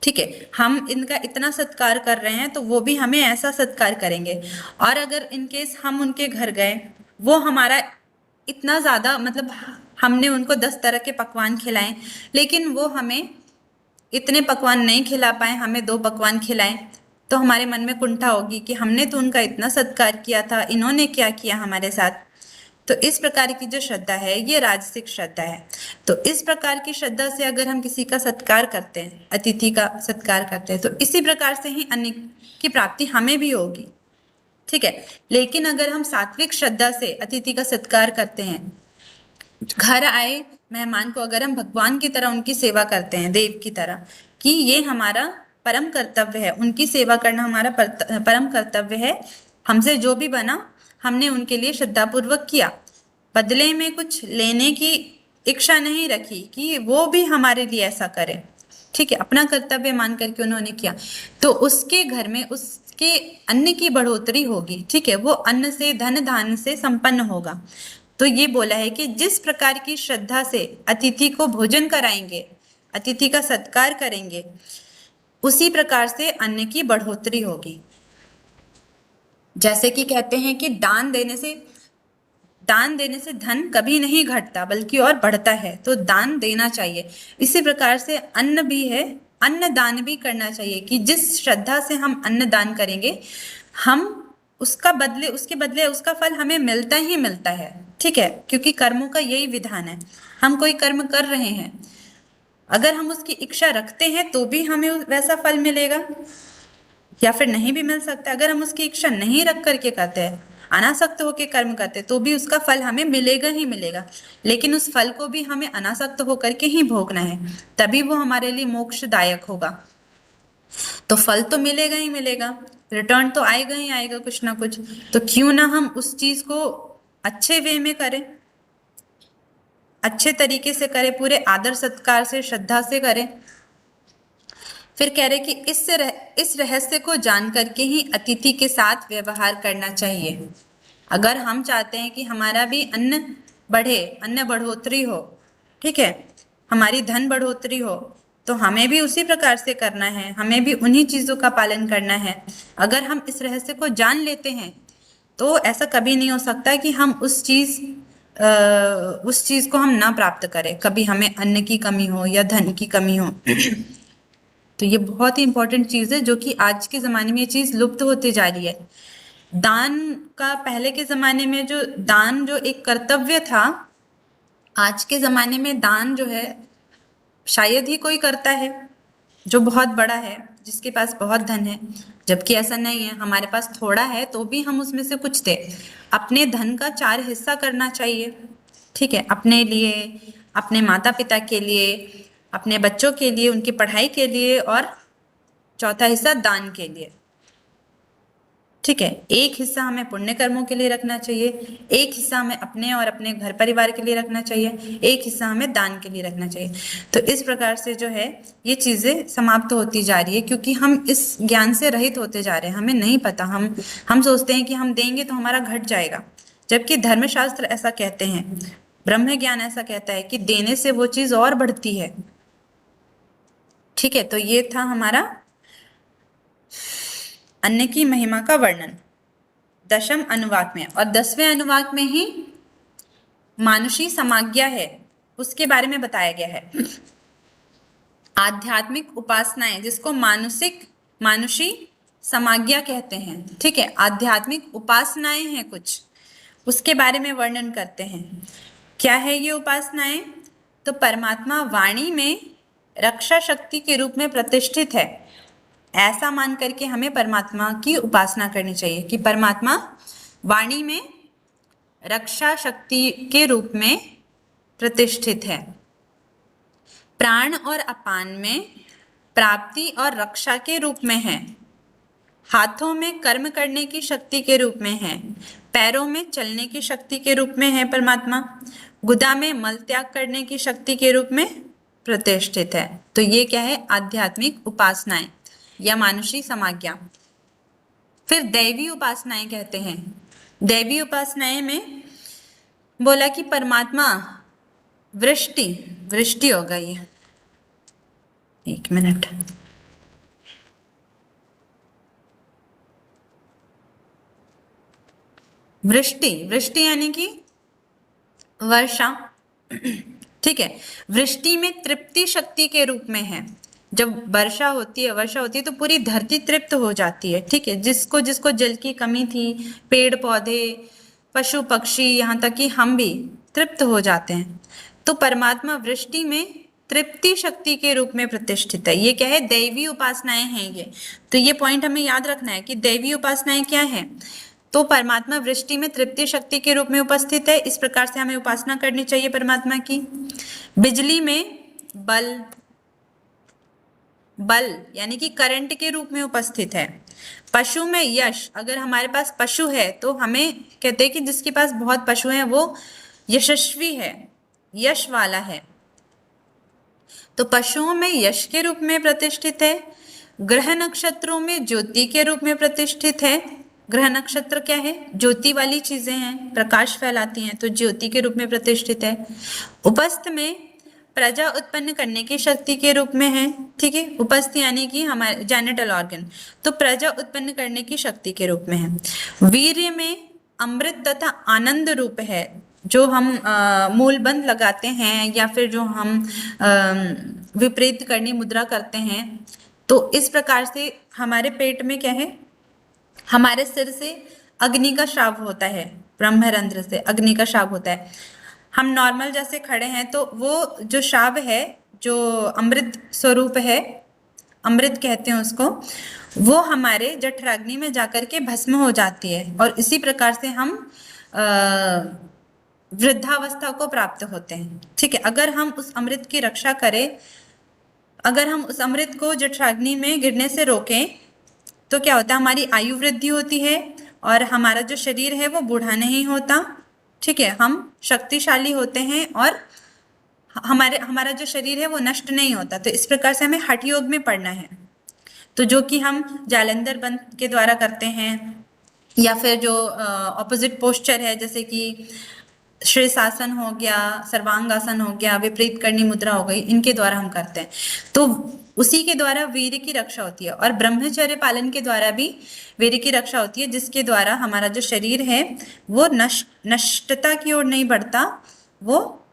ठीक है, हम इनका इतना सत्कार कर रहे हैं तो वो भी हमें ऐसा सत्कार करेंगे। और अगर इनकेस हम उनके घर गए, वो हमारा इतना ज्यादा मतलब हमने उनको 10 तरह के पकवान खिलाए, लेकिन वो हमें इतने पकवान नहीं खिला पाए, हमें 2 पकवान खिलाए, तो हमारे मन में कुंठा होगी कि हमने तो उनका इतना सत्कार किया था, इन्होंने क्या किया हमारे साथ। तो इस प्रकार की जो श्रद्धा है ये राजसिक श्रद्धा है। तो इस प्रकार की श्रद्धा से अगर हम किसी का सत्कार करते हैं, अतिथि का सत्कार करते हैं, तो इसी प्रकार से ही अन्न की प्राप्ति हमें भी होगी, ठीक है। लेकिन अगर हम सात्विक श्रद्धा से अतिथि का सत्कार करते हैं, घर आए मेहमान को अगर हम भगवान की तरह उनकी सेवा करते हैं, देव की तरह, कि ये हमारा परम कर्तव्य है, उनकी सेवा करना हमारा परम कर्तव्य है, हमसे जो भी बना हमने उनके लिए श्रद्धापूर्वक किया, बदले में कुछ लेने की इच्छा नहीं रखी कि वो भी हमारे लिए ऐसा करे, ठीक है, अपना कर्तव्य मान करके उन्होंने किया, तो उसके घर में उसके अन्न की बढ़ोतरी होगी, ठीक है, वो अन्न से धन धान्य से संपन्न होगा। तो ये बोला है कि जिस प्रकार की श्रद्धा से अतिथि को भोजन कराएंगे, अतिथि का सत्कार करेंगे, उसी प्रकार से अन्न की बढ़ोतरी होगी। जैसे कि कहते हैं कि दान देने से धन कभी नहीं घटता बल्कि और बढ़ता है, तो दान देना चाहिए। इसी प्रकार से अन्न भी है, अन्न दान भी करना चाहिए कि जिस श्रद्धा से हम अन्न दान करेंगे, हम उसके बदले उसका फल हमें मिलता ही मिलता है, ठीक है, क्योंकि कर्मों का यही विधान है। हम कोई कर्म कर रहे हैं, अगर हम उसकी इच्छा रखते हैं तो भी हमें वैसा फल मिलेगा, या फिर नहीं भी मिल सकता। अगर हम उसकी इच्छा नहीं रख करके करते हैं, अनासक्त होकर कर्म करते, तो भी उसका फल हमें मिलेगा ही मिलेगा, लेकिन उस फल को भी हमें अनासक्त होकर के ही भोगना है, तभी वो हमारे लिए मोक्षदायक होगा। तो फल तो मिलेगा ही मिलेगा, रिटर्न तो आएगा ही आएगा कुछ ना कुछ, तो क्यों ना हम उस चीज को अच्छे वे में करें, अच्छे तरीके से करें, पूरे आदर सत्कार से, श्रद्धा से करें। फिर कह रहे कि इस रहस्य को जान करके ही अतिथि के साथ व्यवहार करना चाहिए। अगर हम चाहते हैं कि हमारा भी अन्न बढ़े, अन्न बढ़ोतरी हो, ठीक है, हमारी धन बढ़ोतरी हो, तो हमें भी उसी प्रकार से करना है, हमें भी उन्हीं चीजों का पालन करना है। अगर हम इस रहस्य को जान लेते हैं तो ऐसा कभी नहीं हो सकता कि हम उस चीज उस चीज को हम ना प्राप्त करें, कभी हमें अन्न की कमी हो या धन की कमी हो। तो ये बहुत ही इंपॉर्टेंट चीज है, जो कि आज के जमाने में ये चीज लुप्त होती जा रही है। दान का पहले के जमाने में जो दान जो एक कर्तव्य था, आज के जमाने में दान जो है शायद ही कोई करता है जो बहुत बड़ा है, जिसके पास बहुत धन है। जबकि ऐसा नहीं है, हमारे पास थोड़ा है तो भी हम उसमें से कुछ दे। अपने धन का 4 हिस्सा करना चाहिए, ठीक है, अपने लिए, अपने माता पिता के लिए, अपने बच्चों के लिए, उनकी पढ़ाई के लिए, और चौथा हिस्सा दान के लिए, ठीक है। एक हिस्सा हमें पुण्य कर्मों के लिए रखना चाहिए, एक हिस्सा हमें अपने और अपने घर परिवार के लिए रखना चाहिए, एक हिस्सा हमें दान के लिए रखना चाहिए। तो इस प्रकार से जो है ये चीजें समाप्त होती जा रही है, क्योंकि हम इस ज्ञान से रहित होते जा रहे हैं। हमें नहीं पता, हम सोचते हैं कि हम देंगे तो हमारा घट जाएगा, जबकि धर्मशास्त्र ऐसा कहते हैं, ब्रह्म ज्ञान ऐसा कहता है कि देने से वो चीज और बढ़ती है, ठीक है। तो ये था हमारा अन्न की महिमा का वर्णन 10वें अनुवाक में। और 10वें अनुवाक में ही मानुषी समाज्ञा है, उसके बारे में बताया गया है। आध्यात्मिक उपासनाएं, जिसको मानुषी समाज्ञा कहते हैं, ठीक है। आध्यात्मिक उपासनाएं हैं कुछ, उसके बारे में वर्णन करते हैं। क्या है ये उपासनाएं? तो परमात्मा वाणी में रक्षा शक्ति के रूप में प्रतिष्ठित है, ऐसा मान करके हमें परमात्मा की उपासना करनी चाहिए कि परमात्मा वाणी में रक्षा शक्ति के रूप में प्रतिष्ठित है, प्राण और अपान में प्राप्ति और रक्षा के रूप में है, हाथों में कर्म करने की शक्ति के रूप में है, पैरों में चलने की शक्ति के रूप में है परमात्मा, गुदा में मल त्याग करने की शक्ति के रूप में प्रतिष्ठित है। तो ये क्या है? आध्यात्मिक उपासनाएं या मानुषी समाज्ञा। फिर दैवी उपासनाएं कहते हैं। दैवी उपासनाएं में बोला कि परमात्मा वृष्टि होगा, ये 1 मिनट, वृष्टि यानी कि वर्षा, ठीक है। वृष्टि में तृप्ति शक्ति के रूप में है। जब वर्षा होती है तो पूरी धरती तृप्त हो जाती है, ठीक है। जिसको जिसको जल की कमी थी, पेड़ पौधे, पशु पक्षी, यहाँ तक कि हम भी तृप्त हो जाते हैं। तो परमात्मा वृष्टि में तृप्ति शक्ति के रूप में प्रतिष्ठित है। ये क्या है? दैवी उपासनाएं हैं ये। तो ये पॉइंट हमें याद रखना है कि दैवी उपासनाएं क्या है। तो परमात्मा वृष्टि में तृप्ति शक्ति के रूप में उपस्थित है, इस प्रकार से हमें उपासना करनी चाहिए परमात्मा की। बिजली में बल यानी कि करंट के रूप में उपस्थित है। पशु में यश, अगर हमारे पास पशु है तो हमें कहते हैं कि जिसके पास बहुत पशु हैं वो यशस्वी है, यश वाला है। तो पशुओं में यश के रूप में प्रतिष्ठित है। ग्रह नक्षत्रों में ज्योति के रूप में प्रतिष्ठित है। ग्रह नक्षत्र क्या है? ज्योति वाली चीजें हैं, प्रकाश फैलाती हैं, तो ज्योति के रूप में प्रतिष्ठित है। उपस्थ में प्रजा उत्पन्न करने की शक्ति के रूप में है, ठीक है। उपस्थ यानी कि हमारे जेनिटल ऑर्गन, तो प्रजा उत्पन्न करने की शक्ति के रूप में है। वीर्य में अमृत तथा आनंद रूप है, जो हम मूलबंध लगाते हैं या फिर जो हम विपरीत करनी मुद्रा करते हैं, तो इस प्रकार से हमारे पेट में क्या है? हमारे सिर से अग्नि का श्राव होता है, ब्रह्मरंध्र से अग्नि का श्राव होता है। हम नॉर्मल जैसे खड़े हैं तो वो जो श्राव है, जो अमृत स्वरूप है, अमृत कहते हैं उसको, वो हमारे जठराग्नि में जाकर के भस्म हो जाती है, और इसी प्रकार से हम वृद्धावस्था को प्राप्त होते हैं, ठीक है। अगर हम उस अमृत की रक्षा करें, अगर हम उस अमृत को जठराग्नि में गिरने से रोकें, तो क्या होता है? हमारी आयु वृद्धि होती है और हमारा जो शरीर है वो बूढ़ा नहीं होता, ठीक है। हम शक्तिशाली होते हैं और हमारा जो शरीर है वो नष्ट नहीं होता। तो इस प्रकार से हमें हठ योग में पढ़ना है, तो जो कि हम जालंधर बंद के द्वारा करते हैं, या फिर जो ऑपोजिट पोस्चर है, जैसे कि शीर्षासन हो गया, सर्वांगासन हो गया, विपरीत करनी मुद्रा हो गई, इनके द्वारा हम करते हैं। तो उसी के द्वारा वीर्य की रक्षा होती है, और ब्रह्मचर्य पालन के द्वारा भी वीर्य की रक्षा होती है, जिसके द्वारा हमारा जो शरीर है वो नष्टता की ओर नहीं बढ़ता, वो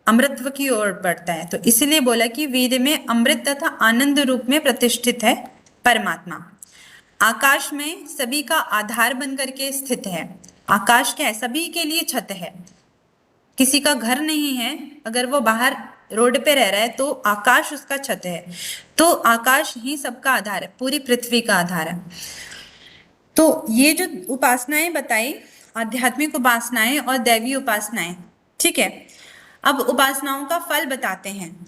अमृतत्व की ओर बढ़ता है। तो इसलिए बोला कि वीर्य में अमृत तथा आनंद रूप में प्रतिष्ठित है परमात्मा। आकाश में सभी का आधार बन करके स्थित है। आकाश क्या है? सभी के लिए छत है। किसी का घर नहीं है, अगर वो बाहर रोड पे रह रहा है तो आकाश उसका छत है। तो आकाश ही सबका आधार है, पूरी पृथ्वी का आधार है। तो ये जो उपासनाएं बताई, आध्यात्मिक उपासनाएं और दैवी उपासनाएं, ठीक है। अब उपासनाओं का फल बताते हैं।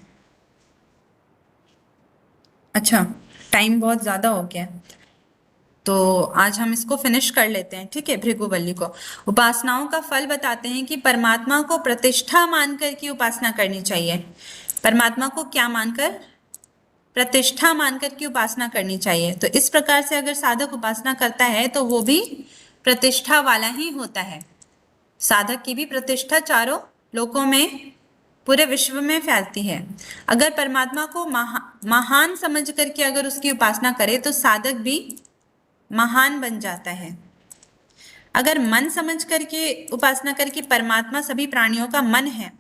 अच्छा, टाइम बहुत ज्यादा हो गया, तो आज हम इसको फिनिश कर लेते हैं, ठीक है। भृगुवल्ली को उपासनाओं का फल बताते हैं कि परमात्मा को प्रतिष्ठा मानकर की उपासना करनी चाहिए। परमात्मा को क्या मानकर? प्रतिष्ठा मानकर की उपासना करनी चाहिए। तो इस प्रकार से अगर साधक उपासना करता है तो वो भी प्रतिष्ठा वाला ही होता है। साधक की भी प्रतिष्ठा चारों लोकों में, पूरे विश्व में फैलती है। अगर परमात्मा को महान समझ करके अगर उसकी उपासना करे तो साधक भी महान बन जाता है। अगर मन समझ करके उपासना करके परमात्मा सभी प्राणियों का मन है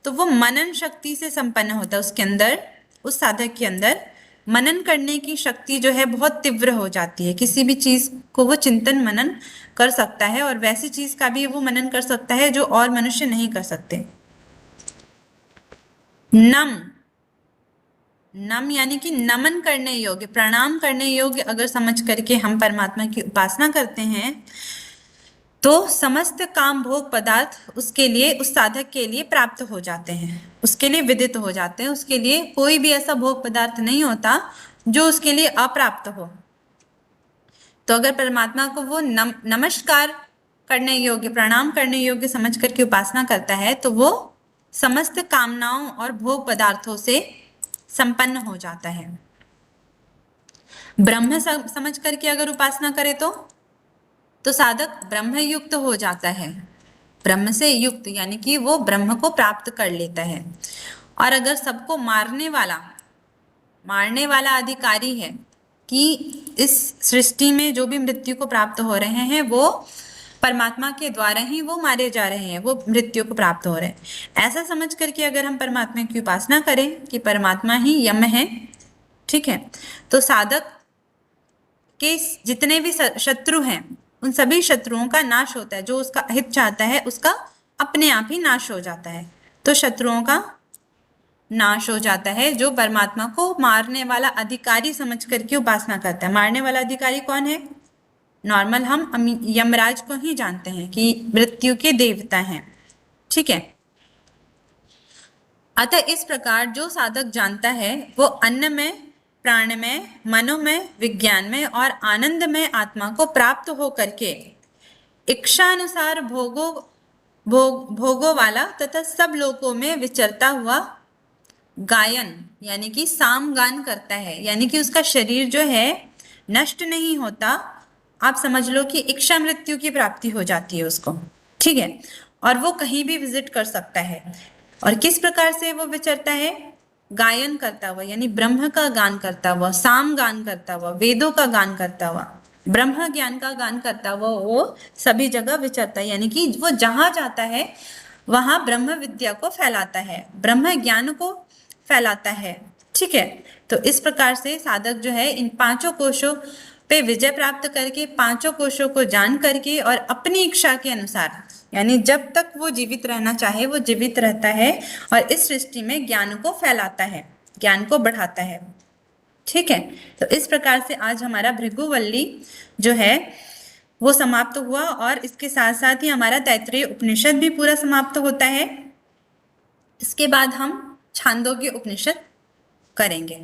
तो वो मनन शक्ति से संपन्न होता है। उसके अंदर, उस साधक के अंदर मनन करने की शक्ति जो है बहुत तीव्र हो जाती है। किसी भी चीज को वो चिंतन मनन कर सकता है, और वैसी चीज का भी वो मनन कर सकता है जो और मनुष्य नहीं कर सकते। नम यानी कि नमन करने योग्य, प्रणाम करने योग्य अगर समझ करके हम परमात्मा की उपासना करते हैं तो समस्त काम भोग पदार्थ उसके लिए, उस साधक के लिए प्राप्त हो जाते हैं, उसके लिए विदित हो जाते हैं। उसके लिए कोई भी ऐसा भोग पदार्थ नहीं होता जो उसके लिए अप्राप्त हो। तो अगर परमात्मा को वो नमस्कार करने योग्य, प्रणाम करने योग्य समझ करके उपासना करता है तो वो समस्त कामनाओं और भोग पदार्थों से संपन्न हो जाता है। ब्रह्म समझ करके अगर उपासना करे तो साधक ब्रह्म युक्त हो जाता है। ब्रह्म से युक्त यानी कि वो ब्रह्म को प्राप्त कर लेता है। और अगर सबको मारने वाला अधिकारी है कि इस सृष्टि में जो भी मृत्यु को प्राप्त हो रहे हैं वो परमात्मा के द्वारा ही वो मारे जा रहे हैं, वो मृत्यु को प्राप्त हो रहे हैं, ऐसा समझ करके अगर हम परमात्मा की उपासना करें कि परमात्मा ही यम है, ठीक है, तो साधक के जितने भी शत्रु हैं उन सभी शत्रुओं का नाश होता है। जो उसका अहित चाहता है उसका अपने आप ही नाश हो जाता है। तो शत्रुओं का नाश हो जाता है जो परमात्मा को मारने वाला अधिकारी समझ करके उपासना करता है। मारने वाला अधिकारी कौन है? नॉर्मल हम यमराज को ही जानते हैं कि मृत्यु के देवता हैं, ठीक है। अतः इस प्रकार जो साधक जानता है वो अन्न में, प्राण में, मनो में, विज्ञान में और आनंद में आत्मा को प्राप्त हो करके इच्छानुसार भोगों वाला तथा सब लोकों में विचरता हुआ गायन यानी कि सामगान करता है। यानी कि उसका शरीर जो है नष्ट नहीं होता। आप समझ लो कि इच्छा मृत्यु की प्राप्ति हो जाती है उसको, ठीक है, और वो कहीं भी विजिट कर सकता है। और किस प्रकार से वो विचरता है? गायन करता हुआ, यानी ब्रह्म का गान करता हुआ, साम गान करता हुआ, वेदों का गान करता हुआ, ब्रह्म ज्ञान का गान करता हुआ वो सभी जगह विचरता है। यानी कि वो जहां जाता है वहां ब्रह्म विद्या को फैलाता है, ब्रह्म ज्ञान को फैलाता है, ठीक है। तो इस प्रकार से साधक जो है इन पांचों कोशों पे विजय प्राप्त करके, पांचों कोशों को जान करके और अपनी इच्छा के अनुसार, यानी जब तक वो जीवित रहना चाहे वो जीवित रहता है और इस सृष्टि में ज्ञान को फैलाता है, ज्ञान को बढ़ाता है, ठीक है। तो इस प्रकार से आज हमारा भृगुवल्ली जो है वो समाप्त हुआ और इसके साथ साथ ही हमारा तैत्तिरीय उपनिषद भी पूरा समाप्त होता है। इसके बाद हम छांदोग्य उपनिषद करेंगे।